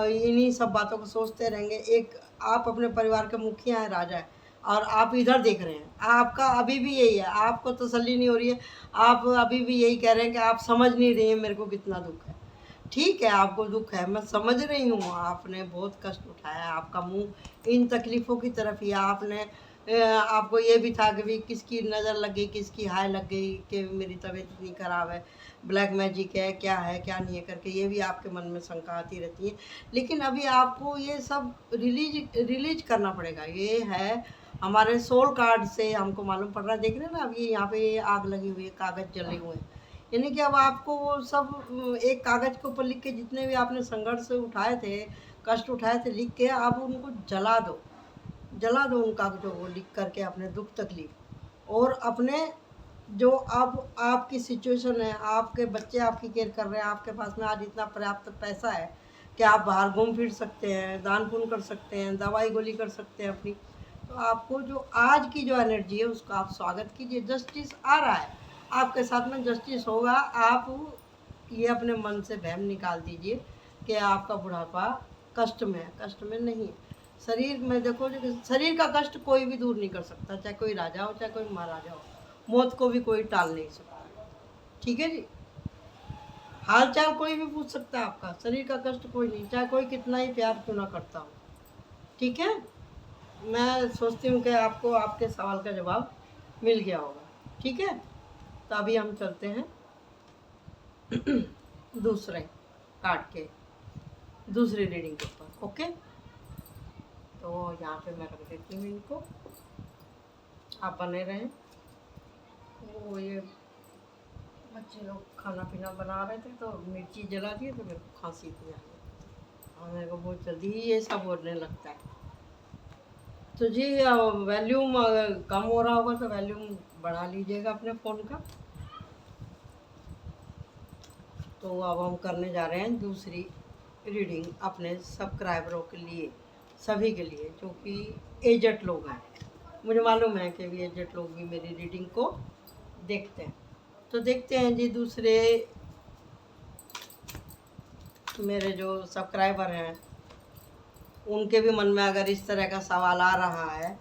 इन्हीं सब बातों को सोचते रहेंगे, एक आप अपने परिवार के मुखिया हैं, राजा है, और आप इधर देख रहे हैं, आपका अभी भी यही है, आपको तसल्ली नहीं हो रही है, आप अभी भी यही कह रहे हैं कि आप समझ नहीं रही हैं मेरे को कितना दुख है। ठीक है, आपको दुख है, मैं समझ रही हूँ, आपने बहुत कष्ट उठाया है, आपका मुंह इन तकलीफ़ों की तरफ ही। आपने आपको ये भी था कि भी किसकी नज़र लग गई, किसकी हाय लग गई कि मेरी तबीयत इतनी ख़राब है, ब्लैक मैजिक है, क्या है क्या नहीं है करके, ये भी आपके मन में शंका आती रहती है। लेकिन अभी आपको ये सब रिलीज करना पड़ेगा। ये है हमारे सोल कार्ड से हमको मालूम पड़ रहा है। देख रहे हैं ना, अभी यहाँ पे आग लगी हुई है, कागज़ जले हुए हैं, यानी कि अब आपको वो सब एक कागज़ के ऊपर लिख के जितने भी आपने संघर्ष उठाए थे, कष्ट उठाए थे, लिख के आप उनको जला दो, जला दो उन कागज़ों को लिख करके अपने दुख तकलीफ। और अपने जो अब आपकी सिचुएशन है, आपके बच्चे आपकी केयर कर रहे हैं, आपके पास में आज इतना पर्याप्त पैसा है कि आप बाहर घूम फिर सकते हैं, दान पुण्य कर सकते हैं, दवाई गोली कर सकते हैं अपनी। तो आपको जो आज की जो एनर्जी है उसका आप स्वागत कीजिए। जस्टिस आ रहा है, आपके साथ में जस्टिस होगा। आप ये अपने मन से वहम निकाल दीजिए कि आपका बुढ़ापा कष्ट में है, कष्ट में नहीं है। शरीर में देखो, शरीर का कष्ट कोई भी दूर नहीं कर सकता, चाहे कोई राजा हो चाहे कोई महाराजा हो, मौत को भी कोई टाल नहीं सकता। ठीक है जी, हाल चाल कोई भी पूछ सकता है आपका, शरीर का कष्ट कोई नहीं, चाहे कोई कितना ही प्यार क्यों ना करता हो। ठीक है, मैं सोचती हूँ कि आपको आपके सवाल का जवाब मिल गया होगा। ठीक है, तो अभी हम चलते हैं दूसरे कार्ड के दूसरी रीडिंग के ऊपर। ओके, तो यहाँ पे मैं रख देती हूँ इनको, आप बने रहें। वो ये बच्चे लोग खाना पीना बना रहे थे तो मिर्ची जला दिए, तो मेरे को खांसी भी आ गई और मेरे को बहुत जल्दी ही ये सब होने लगता है। तो जी वॉल्यूम कम हो रहा होगा तो वॉल्यूम बढ़ा लीजिएगा अपने फ़ोन का। तो अब हम करने जा रहे हैं दूसरी रीडिंग अपने सब्सक्राइबरों के लिए, सभी के लिए जो कि एजेड लोग हैं। मुझे मालूम है कि भी एजेड लोग भी मेरी रीडिंग को देखते हैं। तो देखते हैं जी, दूसरे मेरे जो सब्सक्राइबर हैं उनके भी मन में अगर इस तरह का सवाल आ रहा है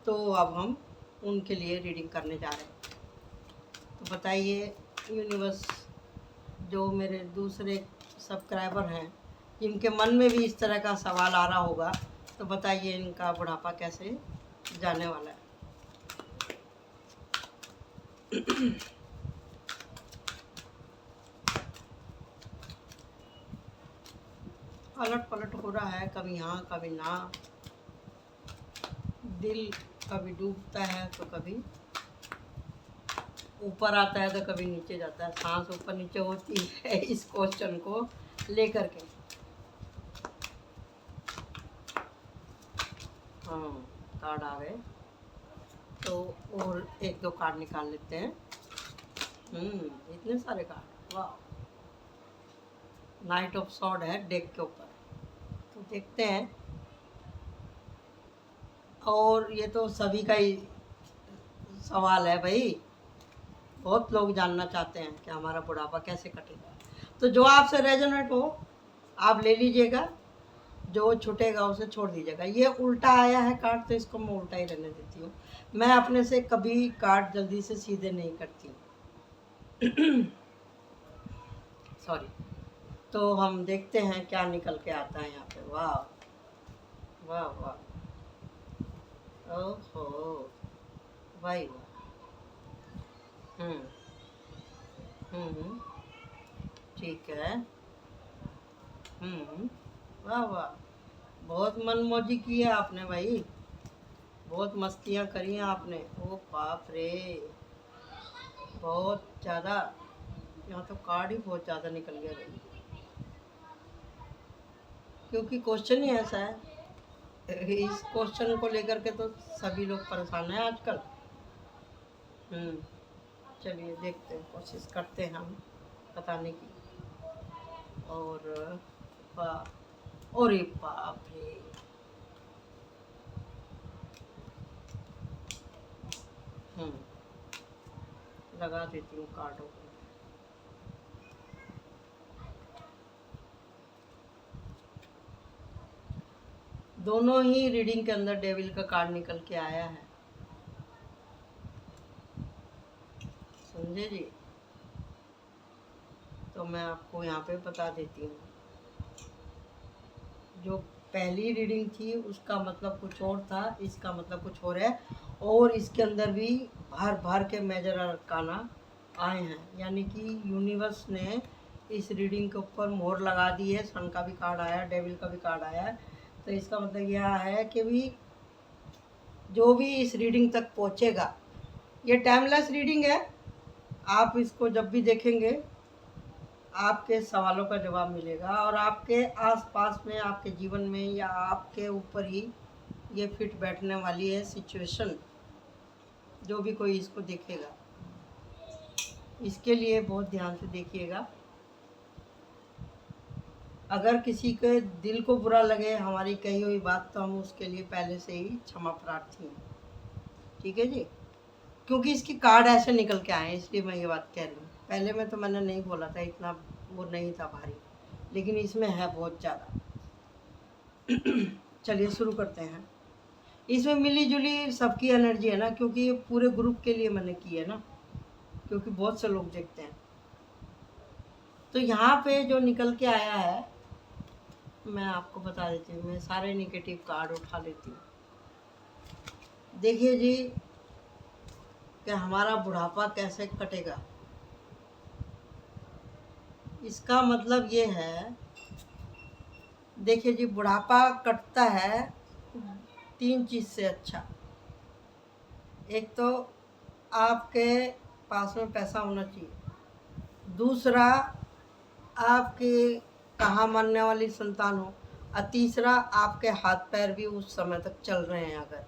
तो अब हम उनके लिए रीडिंग करने जा रहे हैं। तो बताइए यूनिवर्स, जो मेरे दूसरे सब्सक्राइबर हैं जिनके मन में भी इस तरह का सवाल आ रहा होगा, तो बताइए इनका बुढ़ापा कैसे जाने वाला है। अलट पलट हो रहा है, कभी हाँ कभी ना, दिल कभी डूबता है तो कभी ऊपर आता है तो कभी नीचे जाता है, सांस ऊपर नीचे होती है इस क्वेश्चन को लेकर के। हाँ, कार्ड आ गए तो और एक दो कार्ड निकाल लेते हैं। इतने सारे कार्ड, वाह। नाइट ऑफ सॉर्ड है डेक के ऊपर, तो देखते हैं। और ये तो सभी का ही सवाल है भाई, बहुत लोग जानना चाहते हैं कि हमारा बुढ़ापा कैसे कटेगा। तो जो आपसे रेजोनेट हो आप ले लीजिएगा, जो छूटेगा उसे छोड़ दीजिएगा। ये उल्टा आया है कार्ड, तो इसको मैं उल्टा ही रहने देती हूँ। मैं अपने से कभी कार्ड जल्दी से सीधे नहीं करती सॉरी। तो हम देखते हैं क्या निकल के आता है यहाँ पे। वाह वाह वाह, ओहो भाई वाह। हम्म हम्म, ठीक है। वाह वाह, बहुत मनमौजी की है आपने भाई, बहुत मस्तियाँ करी हैं आपने। ओ बाप रे, बहुत ज़्यादा। यहाँ तो कार्ड ही बहुत ज़्यादा निकल गया भाई, क्योंकि क्वेश्चन ही ऐसा है। इस क्वेश्चन को लेकर के तो सभी लोग परेशान हैं आजकल। चलिए देखते हैं, कोशिश करते हैं हम बताने की। और वाह, और बाप रे, लगा देती हूँ कार्डों को। दोनों ही रीडिंग के अंदर डेविल का कार्ड निकल के आया है, समझे जी। तो मैं आपको यहाँ पे बता देती हूँ, जो पहली रीडिंग थी उसका मतलब कुछ और था, इसका मतलब कुछ और है। और इसके अंदर भी भर भर के मेजर अरकाना आए हैं, यानी कि यूनिवर्स ने इस रीडिंग के ऊपर मोहर लगा दी है। सन का भी कार्ड आया, डेविल का भी कार्ड आया है। तो इसका मतलब यह है कि भी जो भी इस रीडिंग तक पहुँचेगा, ये टाइमलेस रीडिंग है। आप इसको जब भी देखेंगे आपके सवालों का जवाब मिलेगा, और आपके आसपास में, आपके जीवन में, या आपके ऊपर ही ये फिट बैठने वाली है सिचुएशन। जो भी कोई इसको देखेगा, इसके लिए बहुत ध्यान से देखिएगा। अगर किसी के दिल को बुरा लगे हमारी कही हुई बात, तो हम उसके लिए पहले से ही क्षमा प्रार्थी हैं, ठीक है जी। क्योंकि इसकी कार्ड ऐसे निकल के आए, इसलिए मैं ये बात कह रही हूँ। पहले में तो मैंने नहीं बोला था, इतना वो नहीं था भारी, लेकिन इसमें है बहुत ज़्यादा। चलिए शुरू करते हैं। इसमें मिली जुली सबकी एनर्जी है ना, क्योंकि ये पूरे ग्रुप के लिए मैंने की है ना, क्योंकि बहुत से लोग देखते हैं। तो यहाँ पे जो निकल के आया है मैं आपको बता देती हूँ। मैं सारे नेगेटिव कार्ड उठा लेती हूँ। देखिए जी कि हमारा बुढ़ापा कैसे कटेगा। इसका मतलब ये है, देखिए जी, बुढ़ापा कटता है 3 चीज़ से। अच्छा, एक तो आपके पास में पैसा होना चाहिए, दूसरा आपके कहाँ मरने वाली संतान हो, और तीसरा आपके हाथ पैर भी उस समय तक चल रहे हैं। अगर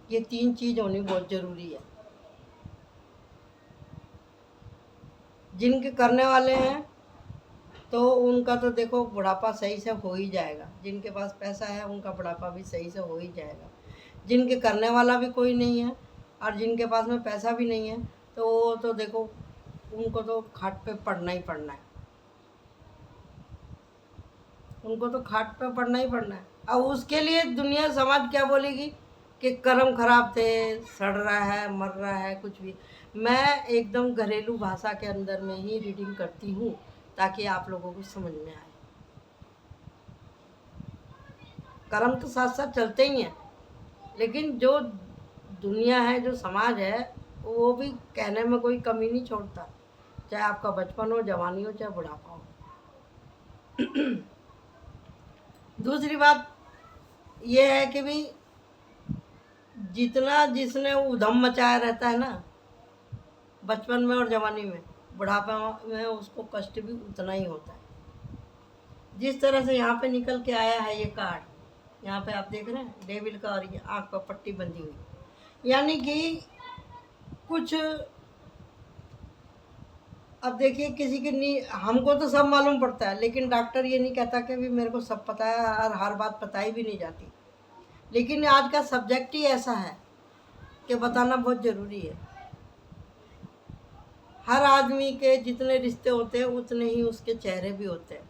ये 3 चीज़ होनी बहुत ज़रूरी है। जिनके करने वाले हैं तो उनका तो देखो बुढ़ापा सही से हो ही जाएगा। जिनके पास पैसा है उनका बुढ़ापा भी सही से हो ही जाएगा। जिनके करने वाला भी कोई नहीं है और जिनके पास में पैसा भी नहीं है, तो वो तो देखो उनको तो खाट पे पड़ना ही पड़ना है। उनको तो खाट पे पड़ना ही पड़ना है। अब उसके लिए दुनिया समाज क्या बोलेगी कि कर्म खराब थे, सड़ रहा है, मर रहा है, कुछ भी। मैं एकदम घरेलू भाषा के अंदर में ही रीडिंग करती हूँ, ताकि आप लोगों को समझ में आए। कर्म तो साथ साथ चलते ही हैं, लेकिन जो दुनिया है, जो समाज है, वो भी कहने में कोई कमी नहीं छोड़ता, चाहे आपका बचपन हो, जवानी हो, चाहे बुढ़ापा हो। दूसरी बात ये है कि भाई जितना जिसने उधम मचाया रहता है ना, बचपन में और जवानी में, बुढ़ापा में उसको कष्ट भी उतना ही होता है। जिस तरह से यहाँ पे निकल के आया है ये कार्ड, यहाँ पे आप देख रहे हैं डेविल का, और ये आँख पर पट्टी बंधी हुई, यानी कि कुछ, अब देखिए किसी की नहीं, हमको तो सब मालूम पड़ता है, लेकिन डॉक्टर ये नहीं कहता कि भी मेरे को सब पता है, और हर बात बताई भी नहीं जाती। लेकिन आज का सब्जेक्ट ही ऐसा है कि बताना बहुत ज़रूरी है। हर आदमी के जितने रिश्ते होते हैं उतने ही उसके चेहरे भी होते हैं।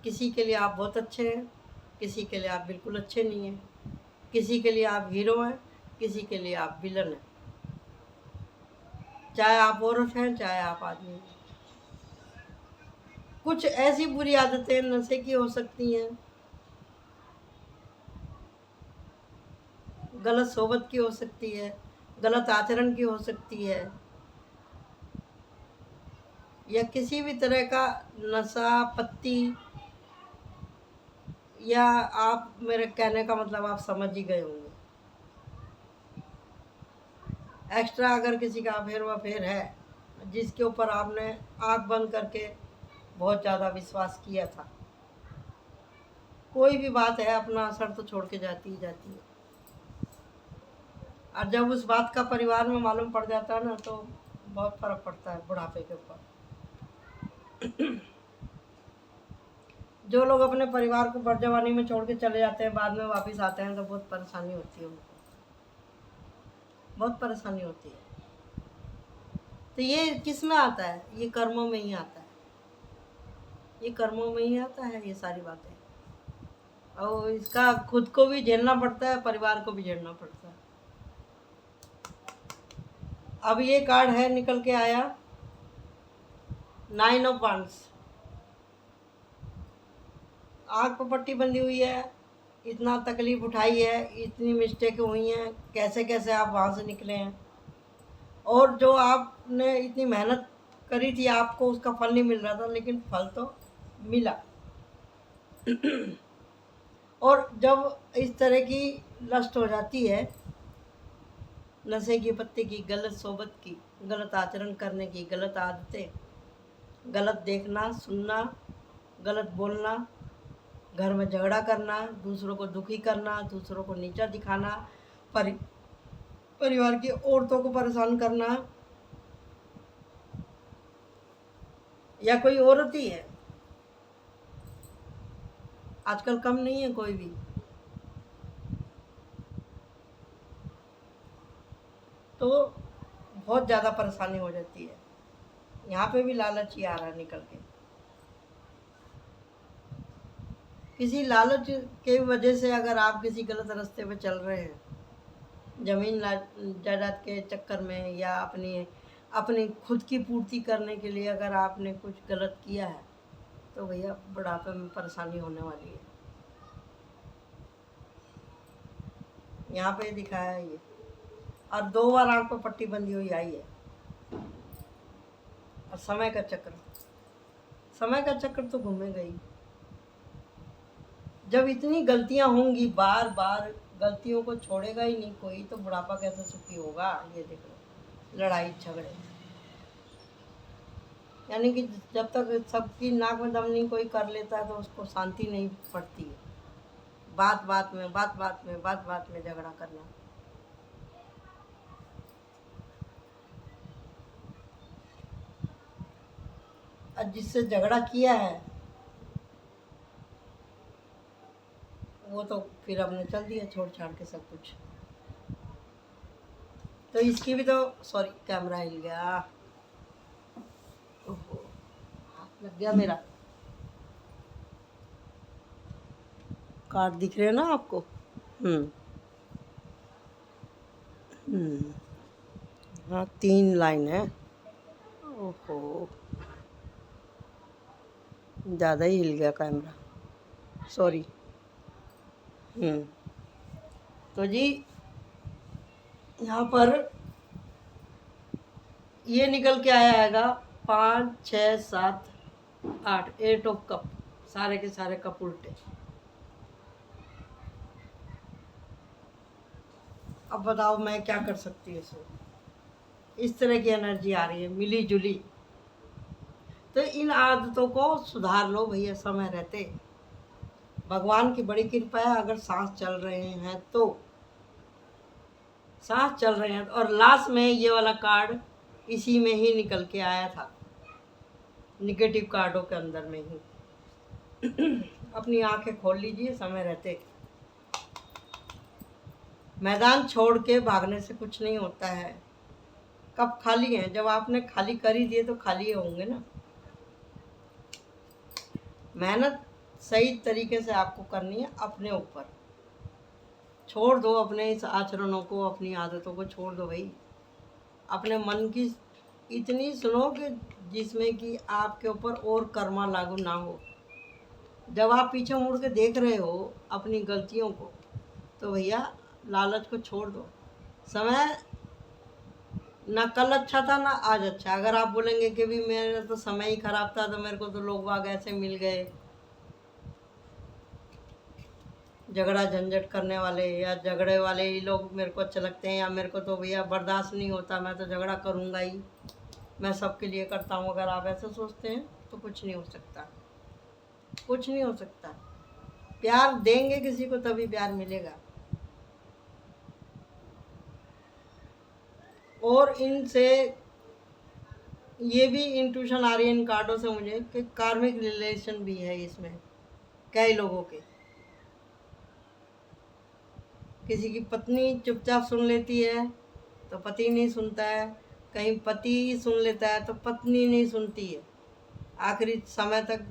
किसी के लिए आप बहुत अच्छे हैं, किसी के लिए आप बिल्कुल अच्छे नहीं हैं, किसी के लिए आप हीरो हैं, किसी के लिए आप विलन हैं, चाहे आप औरत हैं चाहे आप आदमी हैं। कुछ ऐसी बुरी आदतें नशे की हो सकती हैं, गलत सोबत की हो सकती है, गलत आचरण की हो सकती है, या किसी भी तरह का नशा पत्ती, या आप, मेरे कहने का मतलब आप समझ ही गए होंगे। एक्स्ट्रा अगर किसी का अफेयर वफेयर है, जिसके ऊपर आपने आंख बंद करके बहुत ज़्यादा विश्वास किया था, कोई भी बात है अपना असर तो छोड़ के जाती ही जाती है। और जब उस बात का परिवार में मालूम पड़ जाता है ना, तो बहुत फर्क पड़ता है बुढ़ापे के ऊपर। जो लोग अपने परिवार को बड़जवानी में छोड़ के चले जाते हैं, बाद में वापस आते हैं, तो बहुत परेशानी होती है उनको, बहुत परेशानी होती है। तो ये किस में आता है? ये कर्मों में ही आता है, ये कर्मों में ही आता है ये सारी बातें। और इसका खुद को भी झेलना पड़ता है, परिवार को भी झेलना पड़ता है। अब ये कार्ड है निकल के आया 9 ऑफ वंड्स। आँख पर पट्टी बंधी हुई है, इतना तकलीफ उठाई है, इतनी मिस्टेक हुई हैं, कैसे कैसे आप वहाँ से निकले हैं, और जो आपने इतनी मेहनत करी थी आपको उसका फल नहीं मिल रहा था, लेकिन फल तो मिला। और जब इस तरह की लस्ट हो जाती है, नशे की पत्ती की, गलत सोबत की, गलत आचरण करने की, गलत आदतें, गलत देखना सुनना, गलत बोलना, घर में झगड़ा करना, दूसरों को दुखी करना, दूसरों को नीचा दिखाना, परिवार की औरतों को परेशान करना, या कोई औरत ही है, आजकल कम नहीं है कोई भी, तो बहुत ज़्यादा परेशानी हो जाती है। यहाँ पे भी लालच ही आ रहा है निकल के। किसी लालच के वजह से अगर आप किसी गलत रास्ते पे चल रहे हैं, ज़मीन जायदाद के चक्कर में, या अपनी खुद की पूर्ति करने के लिए अगर आपने कुछ गलत किया है, तो भैया बुढ़ापे में परेशानी होने वाली है। यहाँ पे दिखाया है ये, और 2 बार आँख पर पट्टी बंधी हुई आई है। और समय का चक्र तो घूमेगा ही। जब इतनी गलतियां होंगी, बार बार गलतियों को छोड़ेगा ही नहीं कोई, तो बुढ़ापा कैसे सुखी होगा? ये देखो, लड़ाई झगड़े, यानी कि जब तक सबकी नाक में दम नहीं कोई कर लेता है, तो उसको शांति नहीं पड़ती है। बात बात में झगड़ा करना। और जिससे झगड़ा किया है वो तो फिर हमने चल दिया छोड़ छाड़ के सब कुछ। तो इसकी भी तो, सॉरी कैमरा हिल गया, ओहो हाथ लग गया मेरा। कार्ड दिख रहे हैं ना आपको? हाँ 3 लाइन है। ओहो, ज़्यादा ही हिल गया कैमरा, सॉरी। तो जी यहाँ पर ये निकल के आया हैगा 5 6 7 8, 8 ऑफ कप, सारे के सारे कप उल्टे। अब बताओ मैं क्या कर सकती हूँ इसमें? इस तरह की एनर्जी आ रही है मिली जुली। तो इन आदतों को सुधार लो भैया समय रहते। भगवान की बड़ी कृपा है, अगर सांस चल रहे हैं तो सांस चल रहे हैं। और लास्ट में ये वाला कार्ड इसी में ही निकल के आया था, निगेटिव कार्डों के अंदर में ही। अपनी आंखें खोल लीजिए समय रहते। मैदान छोड़ के भागने से कुछ नहीं होता है। कब खाली हैं? जब आपने खाली कर ही दिए तो खाली होंगे ना। मेहनत सही तरीके से आपको करनी है अपने ऊपर। छोड़ दो अपने इस आचरणों को, अपनी आदतों को छोड़ दो भाई। अपने मन की इतनी सुनो कि जिसमें कि आपके ऊपर और कर्मा लागू ना हो। जब आप पीछे मुड़ के देख रहे हो अपनी गलतियों को, तो भैया लालच को छोड़ दो। समय ना कल अच्छा था ना आज अच्छा। अगर आप बोलेंगे कि भी मेरा तो समय ही खराब था, तो मेरे को तो लोग बाग ऐसे मिल गए, झगड़ा झंझट करने वाले या झगड़े वाले ही लोग मेरे को अच्छे लगते हैं, या मेरे को तो भैया बर्दाश्त नहीं होता, मैं तो झगड़ा करूँगा ही, मैं सबके लिए करता हूँ। अगर आप ऐसे सोचते हैं तो कुछ नहीं हो सकता, कुछ नहीं हो सकता। प्यार देंगे किसी को तभी प्यार मिलेगा। और इनसे ये भी इंट्यूशन आ रही है इन कार्डों से मुझे कि कार्मिक रिलेशन भी है इसमें कई लोगों के। किसी की पत्नी चुपचाप सुन लेती है तो पति नहीं सुनता है, कहीं पति सुन लेता है तो पत्नी नहीं सुनती है। आखिरी समय तक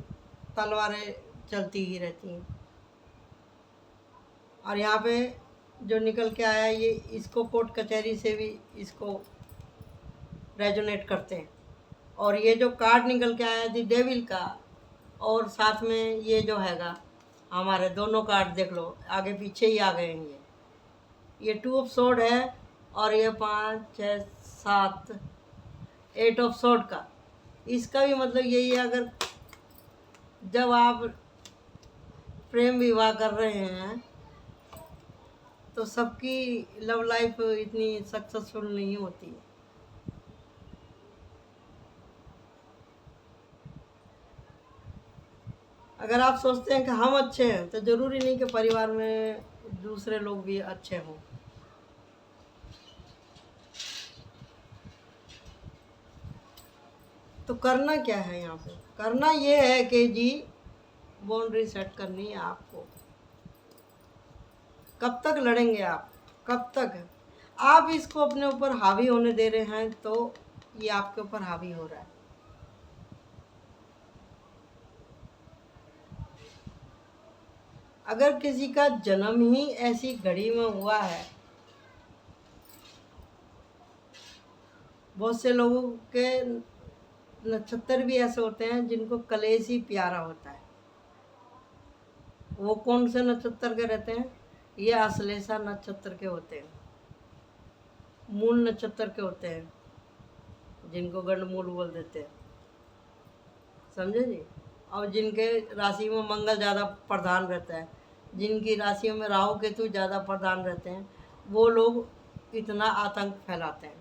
तलवारें चलती ही रहती हैं। और यहाँ पे जो निकल के आया ये, इसको कोर्ट कचहरी से भी इसको रेजोनेट करते हैं। और ये जो कार्ड निकल के आया दी डेविल का, और साथ में ये जो हैगा हमारे दोनों कार्ड देख लो आगे पीछे ही आ गए हैं। ये 2 ऑफ सोर्ड है और ये 5 6 7 8 ऑफ सोर्ड का। इसका भी मतलब यही है, अगर जब आप प्रेम विवाह कर रहे हैं तो सबकी लव लाइफ इतनी सक्सेसफुल नहीं होती है। अगर आप सोचते हैं कि हम अच्छे हैं तो ज़रूरी नहीं कि परिवार में दूसरे लोग भी अच्छे हों। तो करना क्या है यहाँ पे? करना ये है कि जी बाउंड्री सेट करनी है आपको। कब तक लड़ेंगे आप? कब तक? आप इसको अपने ऊपर हावी होने दे रहे हैं तो ये आपके ऊपर हावी हो रहा है। अगर किसी का जन्म ही ऐसी घड़ी में हुआ है, बहुत से लोगों के नक्षत्र भी ऐसे होते हैं जिनको कलेश ही प्यारा होता है। वो कौन से नक्षत्र के रहते हैं? ये आश्लेषा नक्षत्र के होते हैं, मूल नक्षत्र के होते हैं, जिनको गंडमूल बोल देते हैं, समझे जी। और जिनके राशि में मंगल ज़्यादा प्रधान रहता है, जिनकी राशियों में राहु केतु ज़्यादा प्रधान रहते हैं, वो लोग इतना आतंक फैलाते हैं।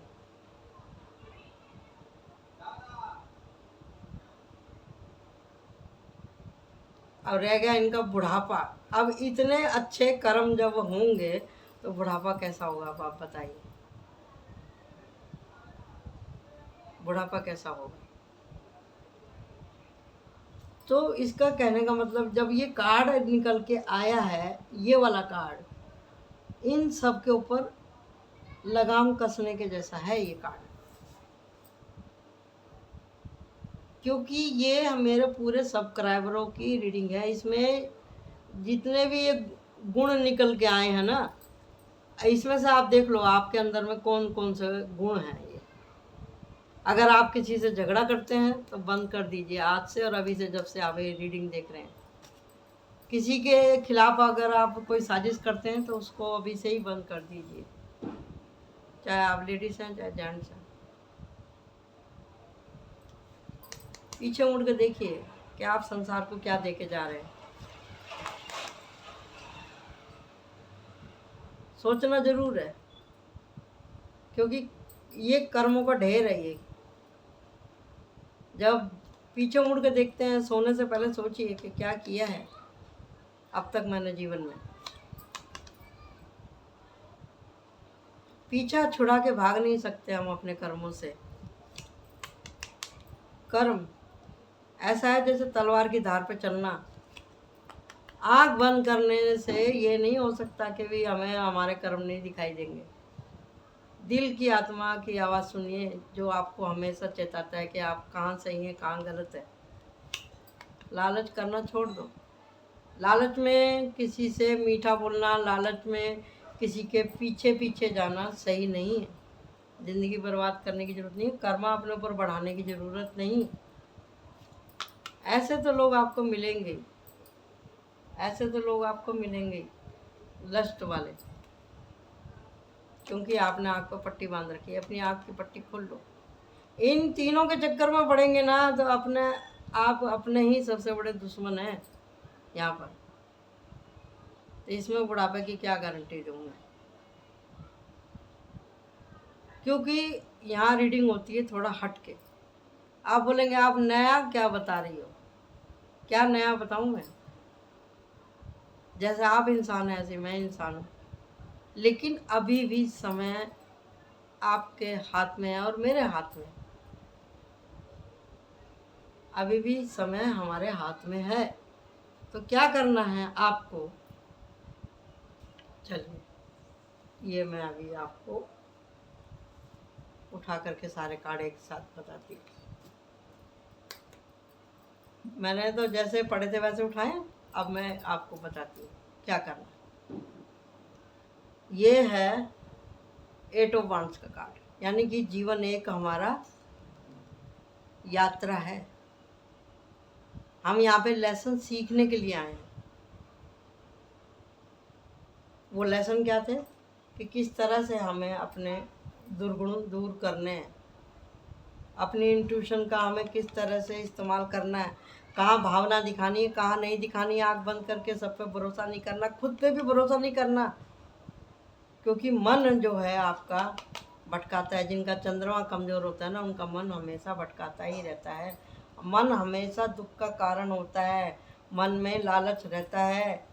अब रह गया इनका बुढ़ापा। अब इतने अच्छे कर्म जब होंगे तो बुढ़ापा कैसा होगा? अब आप बताइए, बुढ़ापा कैसा होगा? तो इसका कहने का मतलब, जब ये कार्ड निकल के आया है, ये वाला कार्ड, इन सब के ऊपर लगाम कसने के जैसा है ये कार्ड। क्योंकि ये मेरे पूरे सब्सक्राइबरों की रीडिंग है। इसमें जितने भी ये गुण निकल के आए हैं ना, इसमें से आप देख लो आपके अंदर में कौन कौन से गुण हैं ये। अगर आप किसी से झगड़ा करते हैं तो बंद कर दीजिए आज से और अभी से, जब से आप ये रीडिंग देख रहे हैं। किसी के खिलाफ अगर आप कोई साजिश करते हैं तो उसको अभी से ही बंद कर दीजिए, चाहे आप लेडीज़ हैं चाहे जेंट्स हैं। पीछे मुड़ के देखिए कि आप संसार को क्या देके जा रहे हैं। सोचना ज़रूर है, क्योंकि ये कर्मों का ढेर है ये। जब पीछे मुड़ के देखते हैं, सोने से पहले सोचिए कि क्या किया है अब तक मैंने जीवन में। पीछा छुड़ा के भाग नहीं सकते हम अपने कर्मों से। कर्म ऐसा है जैसे तलवार की धार पे चलना। आँख बंद करने से ये नहीं हो सकता कि भी हमें हमारे कर्म नहीं दिखाई देंगे। दिल की आत्मा की आवाज़ सुनिए, जो आपको हमेशा चेताता है कि आप कहाँ सही हैं, कहाँ गलत है। लालच करना छोड़ दो। लालच में किसी से मीठा बोलना, लालच में किसी के पीछे पीछे जाना सही नहीं है। ज़िंदगी बर्बाद करने की ज़रूरत नहीं, कर्मा अपने ऊपर बढ़ाने की ज़रूरत नहीं। ऐसे तो लोग आपको मिलेंगे, ऐसे तो लोग आपको मिलेंगे लस्ट वाले, क्योंकि आपने आँख पर पट्टी बांध रखी है। अपनी आँख की पट्टी खोल लो। इन तीनों के चक्कर में पड़ेंगे ना तो आप अपने ही सबसे बड़े दुश्मन हैं यहाँ पर। तो इसमें बुढ़ापे की क्या गारंटी दूँ मैं, क्योंकि यहाँ रीडिंग होती है थोड़ा हट के। आप बोलेंगे आप नया क्या बता रही हो, क्या नया बताऊँ मैं? जैसे आप इंसान हैं ऐसे मैं इंसान हूँ, लेकिन अभी भी समय आपके हाथ में है और मेरे हाथ में। अभी भी समय हमारे हाथ में है, तो क्या करना है आपको? चलिए ये मैं अभी आपको उठा करके सारे कार्ड एक साथ बताती हूँ। मैंने तो जैसे पढ़े थे वैसे उठाए, अब मैं आपको बताती हूँ क्या करना। ये है 8 ऑफ वांड्स का कार्ड, यानी कि जीवन एक हमारा यात्रा है। हम यहाँ पे लेसन सीखने के लिए आए हैं। वो लेसन क्या थे कि किस तरह से हमें अपने दुर्गुण दूर करने हैं, अपनी इंट्यूशन का हमें किस तरह से इस्तेमाल करना है, कहाँ भावना दिखानी है, कहाँ नहीं दिखानी है। आँख बंद करके सब पे भरोसा नहीं करना, खुद पे भी भरोसा नहीं करना, क्योंकि मन जो है आपका भटकाता है। जिनका चंद्रमा कमज़ोर होता है ना, उनका मन हमेशा भटकाता ही रहता है। मन हमेशा दुख का कारण होता है। मन में लालच रहता है,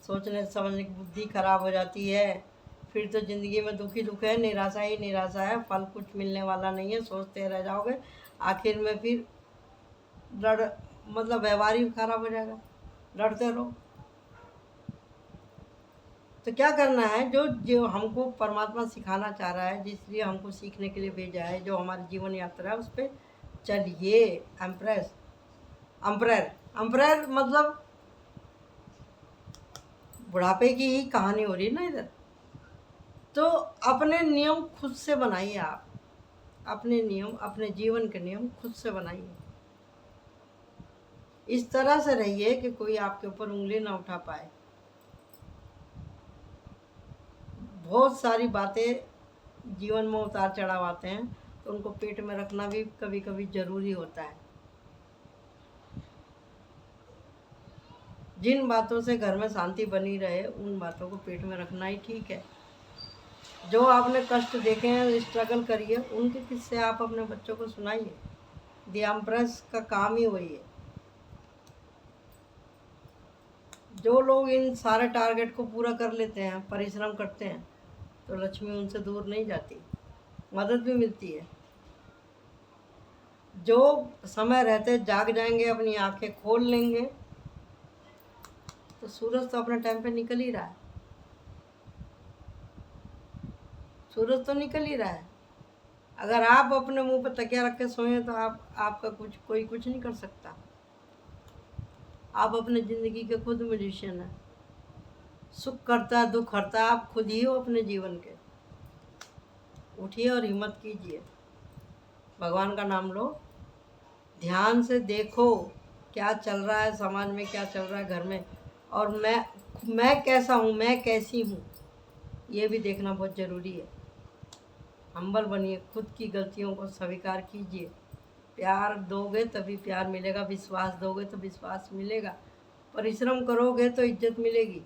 सोचने समझने की बुद्धि खराब हो जाती है। फिर तो ज़िंदगी में दुख ही दुख है, निराशा ही निराशा है, फल कुछ मिलने वाला नहीं है, सोचते रह जाओगे। आखिर में फिर मतलब व्यवहार ही खराब हो जाएगा, लड़ते रहो। तो क्या करना है, जो जो हमको परमात्मा सिखाना चाह रहा है, जिसलिए हमको सीखने के लिए भेजा है, जो हमारी जीवन यात्रा है, उस पर चलिए। एम्प्रेस अम्प्रेयर अम्प्रेयर मतलब बुढ़ापे की ही कहानी हो रही है ना इधर। तो अपने नियम खुद से बनाइए। आप अपने नियम, अपने जीवन के नियम खुद से बनाइए। इस तरह से रहिए कि कोई आपके ऊपर उंगली ना उठा पाए। बहुत सारी बातें जीवन में उतार चढ़ाव आते हैं, तो उनको पेट में रखना भी कभी कभी ज़रूरी होता है। जिन बातों से घर में शांति बनी रहे, उन बातों को पेट में रखना ही ठीक है। जो आपने कष्ट देखे हैं, स्ट्रगल करिए, उनके किस्से आप अपने बच्चों को सुनाइए। द एम्प्रेस का काम ही वही है। जो लोग इन सारे टारगेट को पूरा कर लेते हैं, परिश्रम करते हैं, तो लक्ष्मी उनसे दूर नहीं जाती, मदद भी मिलती है। जो समय रहते जाग जाएंगे, अपनी आंखें खोल लेंगे, तो सूरज तो अपने टाइम पे निकल ही रहा है। सूरज तो निकल ही रहा है। अगर आप अपने मुंह पर तकिया रख के सोएं तो आपका कोई कुछ नहीं कर सकता। आप अपने ज़िंदगी के खुद म्यूजिशियन हैं। सुख करता दुख हरता आप खुद ही हो अपने जीवन के। उठिए और हिम्मत कीजिए, भगवान का नाम लो, ध्यान से देखो क्या चल रहा है समाज में, क्या चल रहा है घर में, और मैं कैसा हूँ, मैं कैसी हूँ, ये भी देखना बहुत ज़रूरी है। हम्बल बनिए, खुद की गलतियों को स्वीकार कीजिए। प्यार दोगे तभी प्यार मिलेगा, विश्वास दोगे तो विश्वास मिलेगा, परिश्रम करोगे तो इज्जत मिलेगी।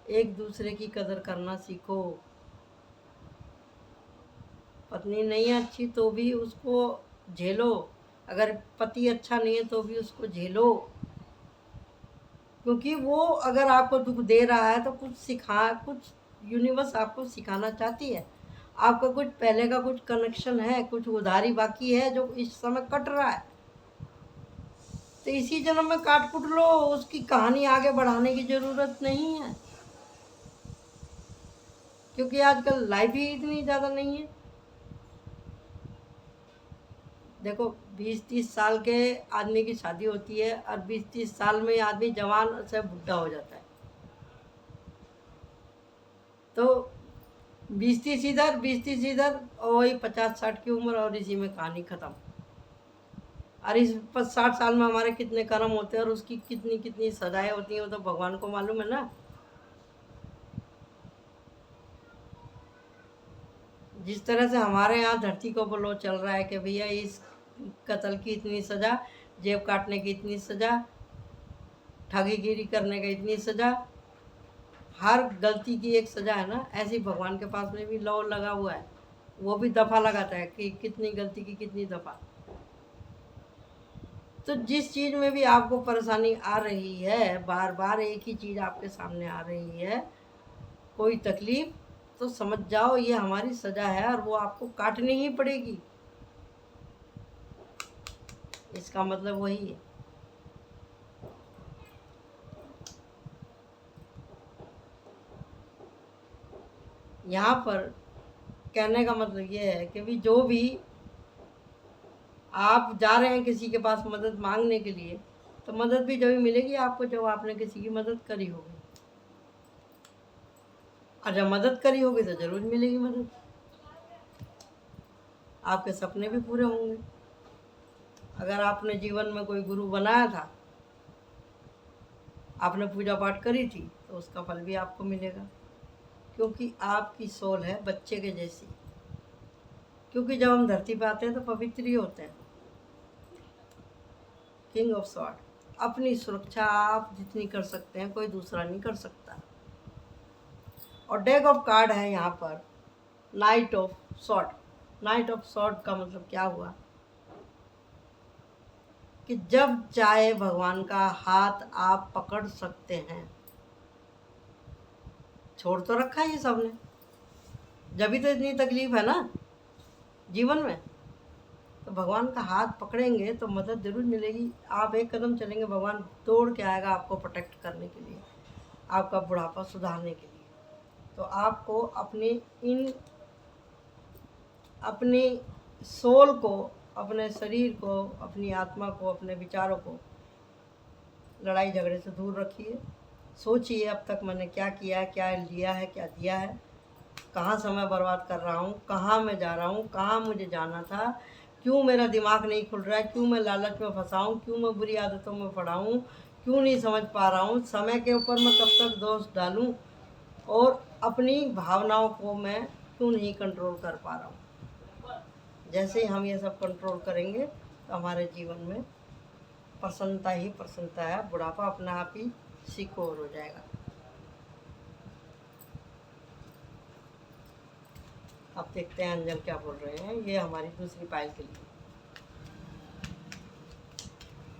एक दूसरे की कदर करना सीखो। पत्नी नहीं है अच्छी तो भी उसको झेलो, अगर पति अच्छा नहीं है तो भी उसको झेलो, क्योंकि वो अगर आपको दुख दे रहा है तो कुछ यूनिवर्स आपको सिखाना चाहती है। आपका कुछ पहले का कुछ कनेक्शन है, कुछ उधारी बाकी है जो इस समय कट रहा है, तो इसी जन्म में काट कुट लो, उसकी कहानी आगे बढ़ाने की ज़रूरत नहीं है, क्योंकि आजकल लाइफ ही इतनी ज़्यादा नहीं है। देखो 20-30 साल के आदमी की शादी होती है और 20-30 साल में आदमी जवान से बुढ़ा हो जाता है, तो 20-30 इधर 20-30 इधर और वही 50-60 की उम्र और इसी में कहानी ख़त्म। और इस 60 साल में हमारे कितने कर्म होते हैं और उसकी कितनी कितनी सजाएं होती हैं, वो तो भगवान को मालूम है ना। जिस तरह से हमारे यहाँ धरती को लो चल रहा है कि भैया इस कत्ल की इतनी सज़ा, जेब काटने की इतनी सज़ा, ठगीगिरी करने का इतनी सज़ा, हर गलती की एक सज़ा है ना, ऐसी भगवान के पास में भी लॉ लगा हुआ है, वो भी दफ़ा लगाता है कि कितनी गलती की कितनी दफ़ा। तो जिस चीज़ में भी आपको परेशानी आ रही है, बार बार एक ही चीज़ आपके सामने आ रही है, कोई तकलीफ, तो समझ जाओ ये हमारी सज़ा है और वो आपको काटनी ही पड़ेगी। इसका मतलब वही है। यहाँ पर कहने का मतलब ये है कि भी जो भी आप जा रहे हैं किसी के पास मदद मांगने के लिए, तो मदद भी जब मिलेगी आपको जब आपने किसी की मदद करी होगी, और जब मदद करी होगी तो ज़रूर मिलेगी मदद, आपके सपने भी पूरे होंगे। अगर आपने जीवन में कोई गुरु बनाया था, आपने पूजा पाठ करी थी, तो उसका फल भी आपको मिलेगा, क्योंकि आपकी सोल है बच्चे के जैसी। क्योंकि जब हम धरती पे आते हैं तो पवित्र ही होते हैं। किंग ऑफ सॉर्ड, अपनी सुरक्षा आप जितनी कर सकते हैं कोई दूसरा नहीं कर सकता। और डेक ऑफ कार्ड है यहाँ पर night of sword. Night of sword का मतलब क्या हुआ कि जब चाहे भगवान का हाथ आप पकड़ सकते हैं। छोड़ तो रखा है ये सबने, जब भी तो इतनी तकलीफ है ना जीवन में, तो भगवान का हाथ पकड़ेंगे तो मदद ज़रूर मिलेगी। आप एक कदम चलेंगे, भगवान दौड़ के आएगा आपको प्रोटेक्ट करने के लिए, आपका बुढ़ापा सुधारने के लिए। तो आपको अपनी सोल को, अपने शरीर को, अपनी आत्मा को, अपने विचारों को लड़ाई झगड़े से दूर रखिए। सोचिए अब तक मैंने क्या किया है, क्या लिया है, क्या दिया है, कहाँ समय बर्बाद कर रहा हूँ, कहाँ मैं जा रहा हूँ, कहाँ मुझे जाना था, क्यों मेरा दिमाग नहीं खुल रहा है, क्यों मैं लालच में फंसा हूँ, क्यों मैं बुरी आदतों में पड़ा हूँ, क्यों नहीं समझ पा रहा हूँ, समय के ऊपर मैं कब तक दोष डालूँ, और अपनी भावनाओं को मैं क्यों नहीं कंट्रोल कर पा रहा हूँ। जैसे ही हम ये सब कंट्रोल करेंगे तो हमारे जीवन में प्रसन्नता ही प्रसन्नता है, बुढ़ापा अपने आप ही सिकोर हो जाएगा। अब देखते हैं अंजल क्या बोल रहे हैं, ये हमारी दूसरी पाइल के लिए।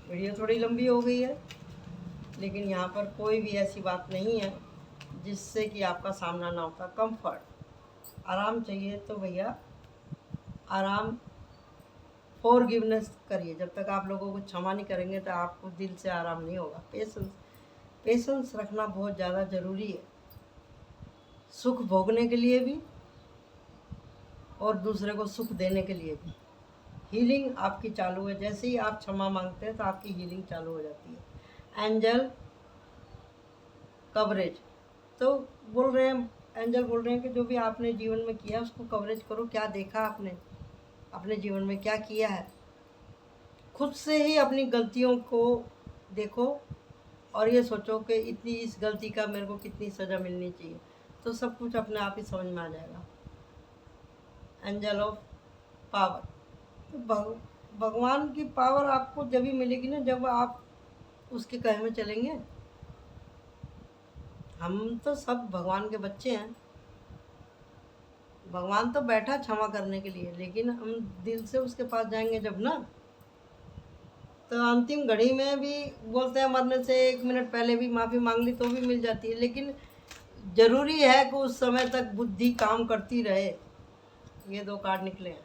वीडियो थोड़ी लंबी हो गई है, लेकिन यहाँ पर कोई भी ऐसी बात नहीं है जिससे कि आपका सामना ना होता। कंफर्ट, आराम चाहिए तो भैया आराम, फॉरगिवनेस करिए। जब तक आप लोगों को क्षमा नहीं करेंगे तो आपको दिल से आराम नहीं होगा। पेशेंस रखना बहुत ज़्यादा ज़रूरी है, सुख भोगने के लिए भी और दूसरे को सुख देने के लिए भी। हीलिंग आपकी चालू है, जैसे ही आप क्षमा मांगते हैं तो आपकी हीलिंग चालू हो जाती है। एंजल कवरेज, तो बोल रहे हैं, एंजल बोल रहे हैं कि जो भी आपने जीवन में किया उसको कवरेज करो। क्या देखा आपने अपने जीवन में, क्या किया है, खुद से ही अपनी गलतियों को देखो और ये सोचो कि इतनी इस गलती का मेरे को कितनी सज़ा मिलनी चाहिए, तो सब कुछ अपने आप ही समझ में आ जाएगा। एंजल ऑफ पावर, तो भगवान की पावर आपको जब भी मिलेगी ना जब आप उसके कहे में चलेंगे। हम तो सब भगवान के बच्चे हैं, भगवान तो बैठा क्षमा करने के लिए, लेकिन हम दिल से उसके पास जाएंगे जब ना, तो अंतिम घड़ी में भी बोलते हैं मरने से 1 मिनट पहले भी माफ़ी मांग ली तो भी मिल जाती है, लेकिन ज़रूरी है कि उस समय तक बुद्धि काम करती रहे। ये 2 कार्ड निकले हैं।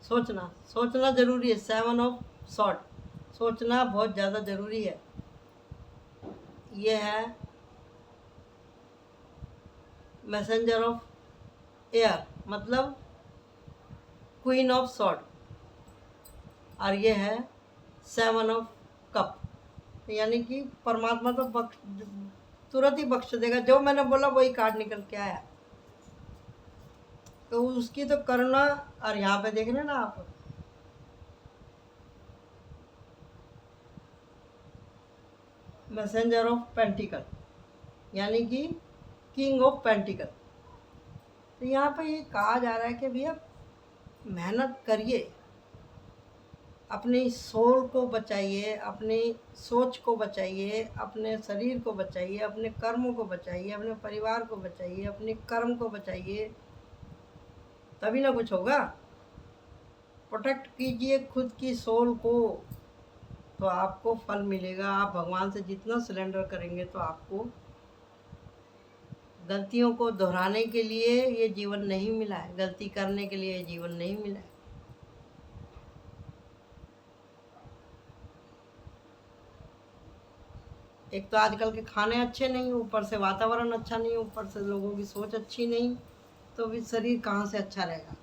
सोचना सोचना ज़रूरी है। 7 ऑफ सॉर्ड, सोचना बहुत ज़्यादा ज़रूरी है। ये है मैसेंजर ऑफ एयर, मतलब क्वीन ऑफ सॉर्ड, और ये है 7 ऑफ कप, यानी कि परमात्मा तो तुरंत ही बख्श देगा। जो मैंने बोला वही कार्ड निकल के आया, तो उसकी तो करुणा। और यहाँ पे देख रहे ना आप, मैसेंजर ऑफ पेंटिकल, यानी कि किंग ऑफ पेंटिकल। तो यहाँ पे ये कहा जा रहा है कि भैया मेहनत करिए, अपनी सोल को बचाइए, अपनी सोच को बचाइए, अपने शरीर को बचाइए, अपने कर्मों को बचाइए, अपने परिवार को बचाइए, अपने कर्म को बचाइए, तभी ना कुछ होगा। प्रोटेक्ट कीजिए खुद की सोल को, तो आपको फल मिलेगा। आप भगवान से जितना सरेंडर करेंगे तो आपको, गलतियों को दोहराने के लिए ये जीवन नहीं मिला है, गलती करने के लिए ये जीवन नहीं मिला है। एक तो आजकल के खाने अच्छे नहीं, ऊपर से वातावरण अच्छा नहीं, ऊपर से लोगों की सोच अच्छी नहीं, तो भी शरीर कहाँ से अच्छा रहेगा।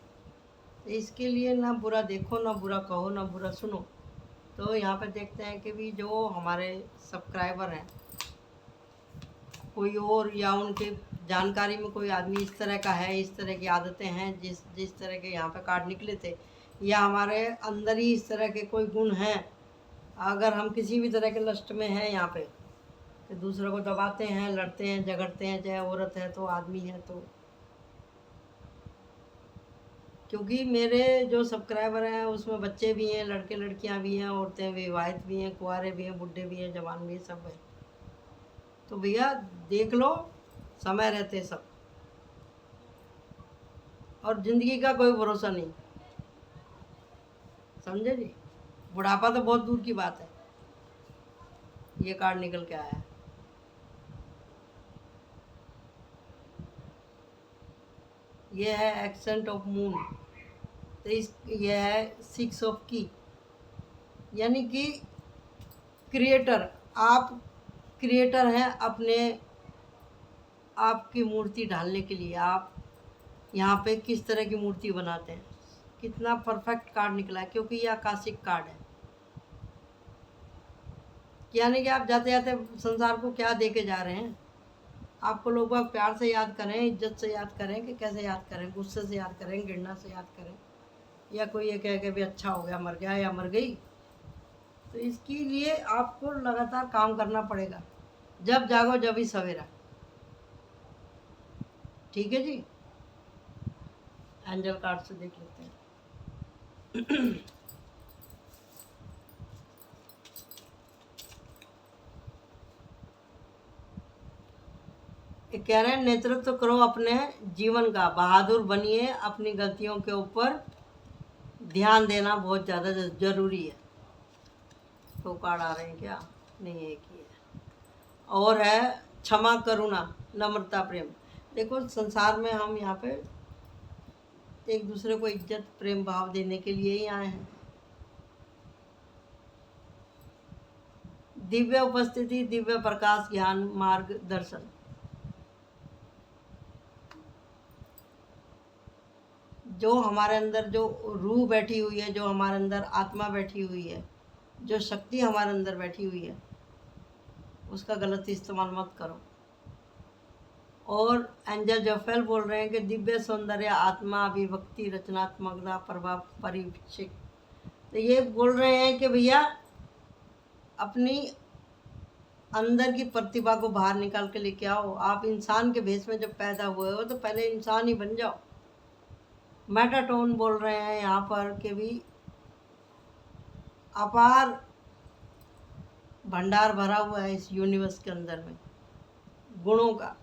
तो इसके लिए ना बुरा देखो, ना बुरा कहो, ना बुरा सुनो। तो यहाँ पे देखते हैं कि भी जो हमारे सब्सक्राइबर हैं, कोई और या उनके जानकारी में कोई आदमी इस तरह का है, इस तरह की आदतें हैं, जिस तरह के यहाँ पे कार्ड निकले थे, या हमारे अंदर ही इस तरह के कोई गुण हैं, अगर हम किसी भी तरह के लस्ट में हैं यहाँ पे, तो दूसरे को दबाते हैं, लड़ते हैं, झगड़ते हैं, चाहे औरत है तो आदमी है तो, क्योंकि मेरे जो सब्सक्राइबर हैं उसमें बच्चे भी हैं, लड़के लड़कियां भी हैं, औरतें विवाहित भी हैं, कुंवारे भी हैं, बुढ़े भी हैं, जवान भी हैं, सब हैं। तो भैया देख लो, समय रहते सब, और ज़िंदगी का कोई भरोसा नहीं, समझे जी। बुढ़ापा तो बहुत दूर की बात है। ये कार्ड निकल के आया है। ये है एक्सेंट ऑफ मून, तो ये है 6 ऑफ की, यानी कि क्रिएटर। आप क्रिएटर हैं अपने आपकी मूर्ति ढालने के लिए। आप यहाँ पे किस तरह की मूर्ति बनाते हैं, कितना परफेक्ट कार्ड निकला है, क्योंकि ये आकाशिक कार्ड है। यानी कि आप जाते जाते संसार को क्या दे के जा रहे हैं। आपको लोग बाग प्यार से याद करें, इज्जत से याद करें, कि कैसे याद करें, गुस्से से याद करें, घृणा से याद करें, या कोई ये कहे कि भी अच्छा हो गया, मर गया या मर गई। तो इसके लिए आपको लगातार काम करना पड़ेगा। जब जागो जब ही सवेरा। ठीक है जी। एंजल कार्ड से देख लेते हैं। कह रहे हैं नेतृत्व करो अपने जीवन का, बहादुर बनिए, अपनी गलतियों के ऊपर ध्यान देना बहुत ज़्यादा ज़रूरी है। तो कार्ड आ रहे हैं क्या? नहीं, एक ही है। और है क्षमा, करुणा, नम्रता, प्रेम। देखो संसार में हम यहाँ पे एक दूसरे को इज्जत प्रेम भाव देने के लिए ही आए हैं। दिव्य उपस्थिति, दिव्य प्रकाश, ज्ञान, मार्गदर्शन। जो हमारे अंदर जो रूह बैठी हुई है, जो हमारे अंदर आत्मा बैठी हुई है, जो शक्ति हमारे अंदर बैठी हुई है, उसका गलत इस्तेमाल मत करो। और एंजल जोफेल बोल रहे हैं कि दिव्य सौंदर्य, आत्मा, अभिव्यक्ति, रचनात्मकता, प्रभाव, परिचिक। तो ये बोल रहे हैं कि भैया अपनी अंदर की प्रतिभा को बाहर निकाल के लेके आओ। आप इंसान के भेष में जब पैदा हुए हो तो पहले इंसान ही बन जाओ। मेटाटोन बोल रहे हैं यहाँ पर कि भी अपार भंडार भरा हुआ है इस यूनिवर्स के अंदर में गुणों का।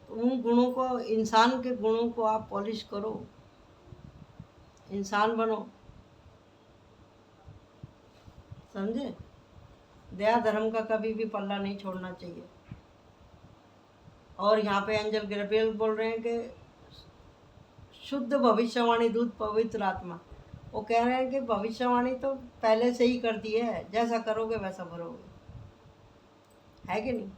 उन गुणों को, इंसान के गुणों को आप पॉलिश करो, इंसान बनो, समझे। दया धर्म का कभी भी पल्ला नहीं छोड़ना चाहिए। और यहाँ पे एंजल गैब्रियल बोल रहे हैं कि शुद्ध भविष्यवाणी दूत पवित्र आत्मा, वो कह रहे हैं कि भविष्यवाणी तो पहले से ही कर दी है, जैसा करोगे वैसा भरोगे, है कि नहीं।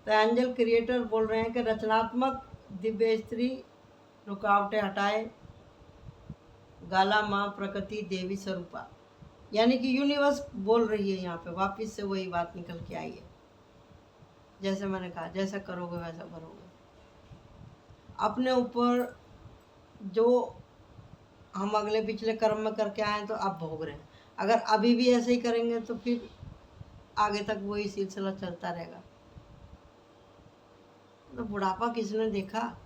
तो एंजल क्रिएटर बोल रहे हैं कि रचनात्मक दिव्य स्त्री रुकावटें हटाए, गाला माँ प्रकृति देवी स्वरूपा, यानी कि यूनिवर्स बोल रही है यहाँ पे, वापस से वही बात निकल के आई है। जैसे मैंने कहा, जैसा करोगे वैसा भरोगे। अपने ऊपर जो हम अगले पिछले कर्म में करके आए तो अब भोग रहे हैं। अगर अभी भी ऐसे ही करेंगे तो फिर आगे तक वही सिलसिला चलता रहेगा। तो बुढ़ापा किसने देखा।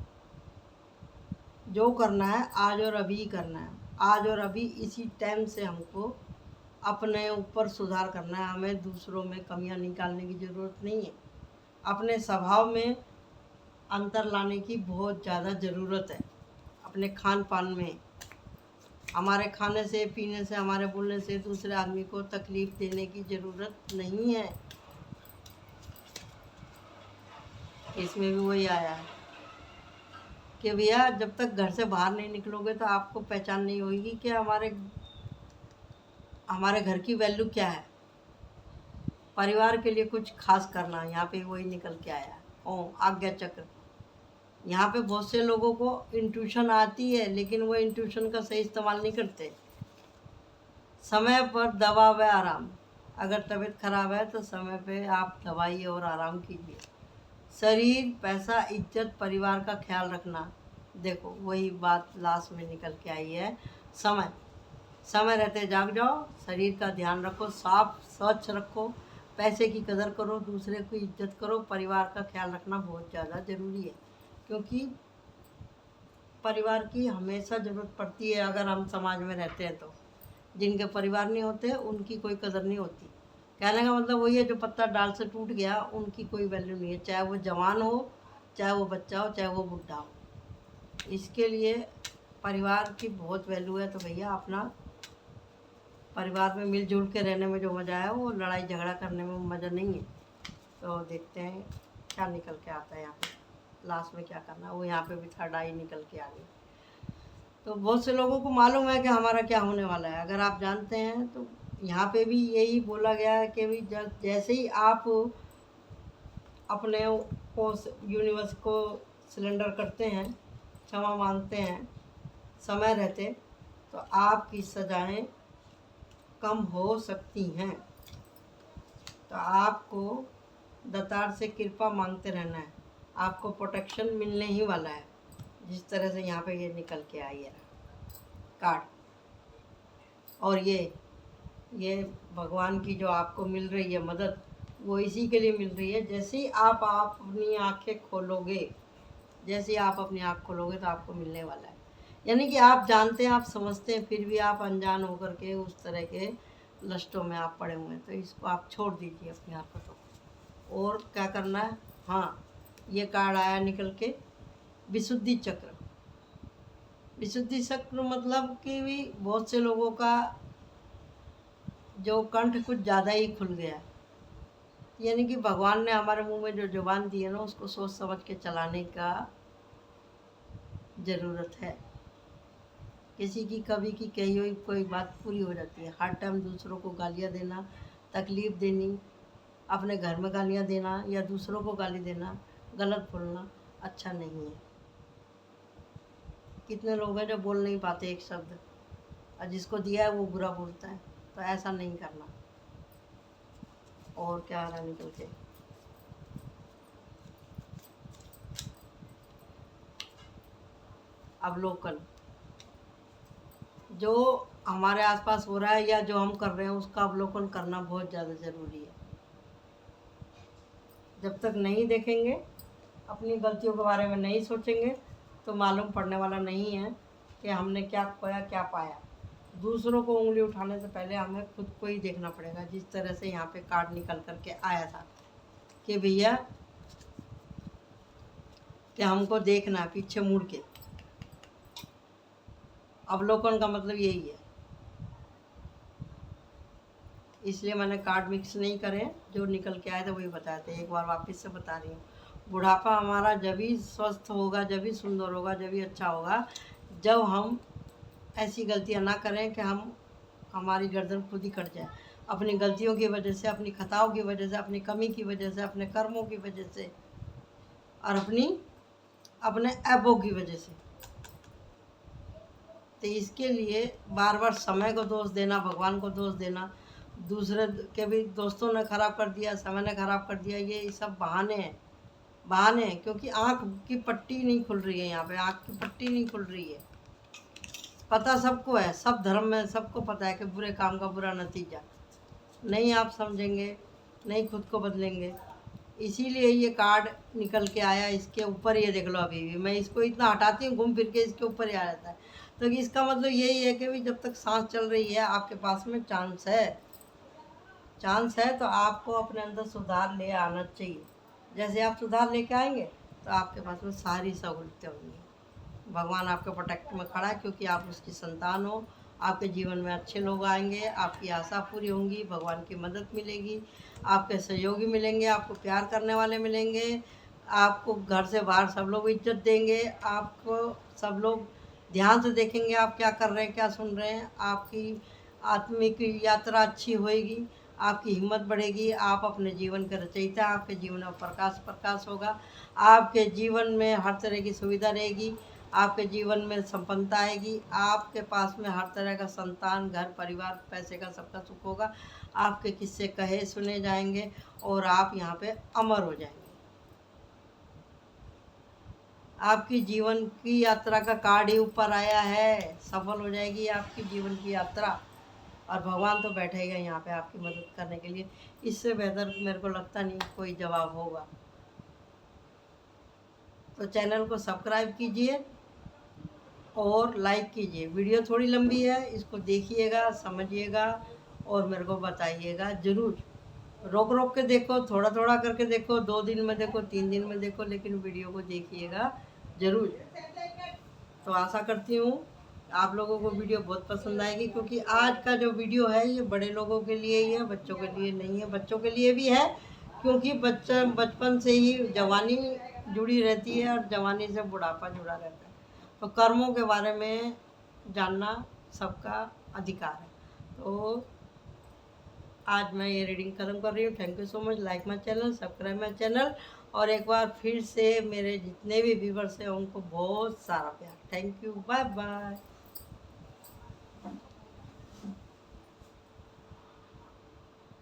जो करना है आज और अभी ही करना है। आज और अभी इसी टाइम से हमको अपने ऊपर सुधार करना है। हमें दूसरों में कमियां निकालने की ज़रूरत नहीं है। अपने स्वभाव में अंतर लाने की बहुत ज़्यादा ज़रूरत है। अपने खान पान में, हमारे खाने से पीने से, हमारे बोलने से दूसरे आदमी को तकलीफ़ देने की ज़रूरत नहीं है। इसमें भी वही आया है कि भैया जब तक घर से बाहर नहीं निकलोगे तो आपको पहचान नहीं होगी कि हमारे घर की वैल्यू क्या है। परिवार के लिए कुछ खास करना, यहाँ पे वही निकल के आया। आज्ञा चक्र। यहाँ पे बहुत से लोगों को इंट्यूशन आती है, लेकिन वो इंट्यूशन का सही इस्तेमाल नहीं करते। समय पर दवा व आराम। अगर तबीयत खराब है तो समय पे आप दवाई और आराम कीजिए। शरीर, पैसा, इज्जत, परिवार का ख्याल रखना। देखो वही बात लास्ट में निकल के आई है। समय रहते जाग जाओ, शरीर का ध्यान रखो, साफ स्वच्छ रखो, पैसे की कदर करो, दूसरे की इज्जत करो, परिवार का ख्याल रखना बहुत ज़्यादा ज़रूरी है। क्योंकि परिवार की हमेशा ज़रूरत पड़ती है अगर हम समाज में रहते हैं तो। जिनके परिवार नहीं होते उनकी कोई कदर नहीं होती। कहने का मतलब वही है, जो पत्ता डाल से टूट गया उनकी कोई वैल्यू नहीं है, चाहे वो जवान हो, चाहे वो बच्चा हो, चाहे वो बुढ़ा हो। इसके लिए परिवार की बहुत वैल्यू है। तो भैया अपना परिवार में मिलजुल के रहने में जो मज़ा है वो लड़ाई झगड़ा करने में मज़ा नहीं है। तो देखते हैं क्या निकल के आता है यहाँ पे, लास्ट में क्या करना है। वो यहाँ पे भी थर्ड आई निकल के आ गई। तो बहुत से लोगों को मालूम है कि हमारा क्या होने वाला है। अगर आप जानते हैं तो यहाँ पे भी यही बोला गया है कि भी जैसे ही आप अपने को, यूनिवर्स को सिलेंडर करते हैं, क्षमा मांगते हैं समय रहते, तो आपकी सजाएं कम हो सकती हैं। तो आपको दातार से कृपा मांगते रहना है, आपको प्रोटेक्शन मिलने ही वाला है। जिस तरह से यहाँ पे ये निकल के आई है कार्ड। और ये भगवान की जो आपको मिल रही है मदद, वो इसी के लिए मिल रही है। जैसे ही आप अपनी आँखें खोलोगे, जैसे ही आप अपनी आँख खोलोगे तो आपको मिलने वाला है। यानी कि आप जानते हैं, आप समझते हैं, फिर भी आप अनजान होकर के उस तरह के लस्टों में आप पड़े हुए हैं। तो इसको आप छोड़ दीजिए अपनी हरकतों को। और क्या करना है, हाँ ये कार्ड आया निकल के, विशुद्धि चक्र। विशुद्धि चक्र मतलब कि भी बहुत से लोगों का जो कंठ कुछ ज़्यादा ही खुल गया। यानी कि भगवान ने हमारे मुंह में जो जुबान दी है ना, उसको सोच समझ के चलाने का ज़रूरत है। किसी की कभी की कही हुई कोई बात पूरी हो जाती है। हर टाइम दूसरों को गालियाँ देना, तकलीफ़ देनी, अपने घर में गालियाँ देना या दूसरों को गाली देना, गलत बोलना अच्छा नहीं है। कितने लोग हैं जो बोल नहीं पाते एक शब्द, और जिसको दिया है वो बुरा बोलता है। तो ऐसा नहीं करना। और क्या आ रहा निकल के, अवलोकन। जो हमारे आसपास हो रहा है या जो हम कर रहे हैं उसका अवलोकन करना बहुत ज़्यादा ज़रूरी है। जब तक नहीं देखेंगे, अपनी गलतियों के बारे में नहीं सोचेंगे, तो मालूम पड़ने वाला नहीं है कि हमने क्या खोया क्या पाया। दूसरों को उंगली उठाने से पहले हमें खुद को ही देखना पड़ेगा। जिस तरह से यहाँ पे कार्ड निकल कर के आया था कि भैया कि हमको देखना है पीछे मुड़ के। अवलोकन का मतलब यही है, इसलिए मैंने कार्ड मिक्स नहीं करे, जो निकल के आए थे वही बताए थे। एक बार वापस से बता रही हूँ, बुढ़ापा हमारा जब भी स्वस्थ होगा, जब भी सुंदर होगा, जब भी अच्छा होगा, जब हम ऐसी गलतियाँ ना करें कि हमारी गर्दन खुद ही कट जाए, अपनी गलतियों की वजह से, अपनी खताओं की वजह से, अपनी कमी की वजह से, अपने कर्मों की वजह से, और अपने ऐबों की वजह से। तो इसके लिए बार बार समय को दोष देना, भगवान को दोष देना, दूसरे के भी दोस्तों ने ख़राब कर दिया, समय ने ख़राब कर दिया, ये सब बहाने हैं, बहाने हैं। क्योंकि आँख की पट्टी नहीं खुल रही है, यहाँ पे आँख की पट्टी नहीं खुल रही है। पता सबको है, सब धर्म में सबको पता है कि बुरे काम का बुरा नतीजा। नहीं आप समझेंगे, नहीं खुद को बदलेंगे, इसीलिए ये कार्ड निकल के आया। इसके ऊपर ये देख लो, अभी भी मैं इसको इतना हटाती हूँ, घूम फिर के इसके ऊपर ही आ जाता है। तो इसका मतलब यही है कि भी जब तक सांस चल रही है आपके पास में चांस है, चांस है। तो आपको अपने अंदर सुधार ले आना चाहिए। जैसे आप सुधार लेके आएंगे तो आपके पास में सारी सहूलतें होंगी। भगवान आपके प्रोटेक्ट में खड़ा है, क्योंकि आप उसकी संतान हो। आपके जीवन में अच्छे लोग आएंगे, आपकी आशा पूरी होंगी, भगवान की मदद मिलेगी, आपके सहयोगी मिलेंगे, आपको प्यार करने वाले मिलेंगे, आपको घर से बाहर सब लोग इज्जत देंगे, आपको सब लोग ध्यान से देखेंगे आप क्या कर रहे हैं, क्या सुन रहे हैं। आपकी आत्मिक यात्रा अच्छी होएगी, आपकी हिम्मत बढ़ेगी, आप अपने जीवन के रचयिता, आपके जीवन में प्रकाश होगा, आपके जीवन में हर तरह की सुविधा रहेगी, आपके जीवन में संपन्नता आएगी, आपके पास में हर तरह का संतान, घर परिवार, पैसे का सबका सुख होगा, आपके किस्से कहे सुने जाएंगे और आप यहाँ पे अमर हो जाएंगे। आपकी जीवन की यात्रा का कार्ड ही ऊपर आया है, सफल हो जाएगी आपकी जीवन की यात्रा, और भगवान तो बैठेगा यहाँ पे आपकी मदद करने के लिए। इससे बेहतर मेरे को लगता नहीं कोई जवाब होगा। तो चैनल को सब्सक्राइब कीजिए और लाइक कीजिए। वीडियो थोड़ी लंबी है, इसको देखिएगा, समझिएगा और मेरे को बताइएगा ज़रूर। रोक रोक के देखो, थोड़ा थोड़ा करके देखो, 2 दिन में देखो, 3 दिन में देखो, लेकिन वीडियो को देखिएगा ज़रूर। तो आशा करती हूँ आप लोगों को वीडियो बहुत पसंद आएगी, क्योंकि आज का जो वीडियो है ये बड़े लोगों के लिए ही है, बच्चों के लिए नहीं है। बच्चों के लिए भी है, क्योंकि बच्चा बचपन से ही जवानी जुड़ी रहती है और जवानी से बुढ़ापा जुड़ा रहता है। तो कर्मों के बारे में जानना सबका अधिकार है। तो आज मैं ये रीडिंग खत्म कर रही हूँ। Thank you so much. Like my channel, subscribe my channel, और एक बार फिर से मेरे जितने भी व्यूवर्स हैं उनको बहुत सारा प्यार। Thank you, bye bye.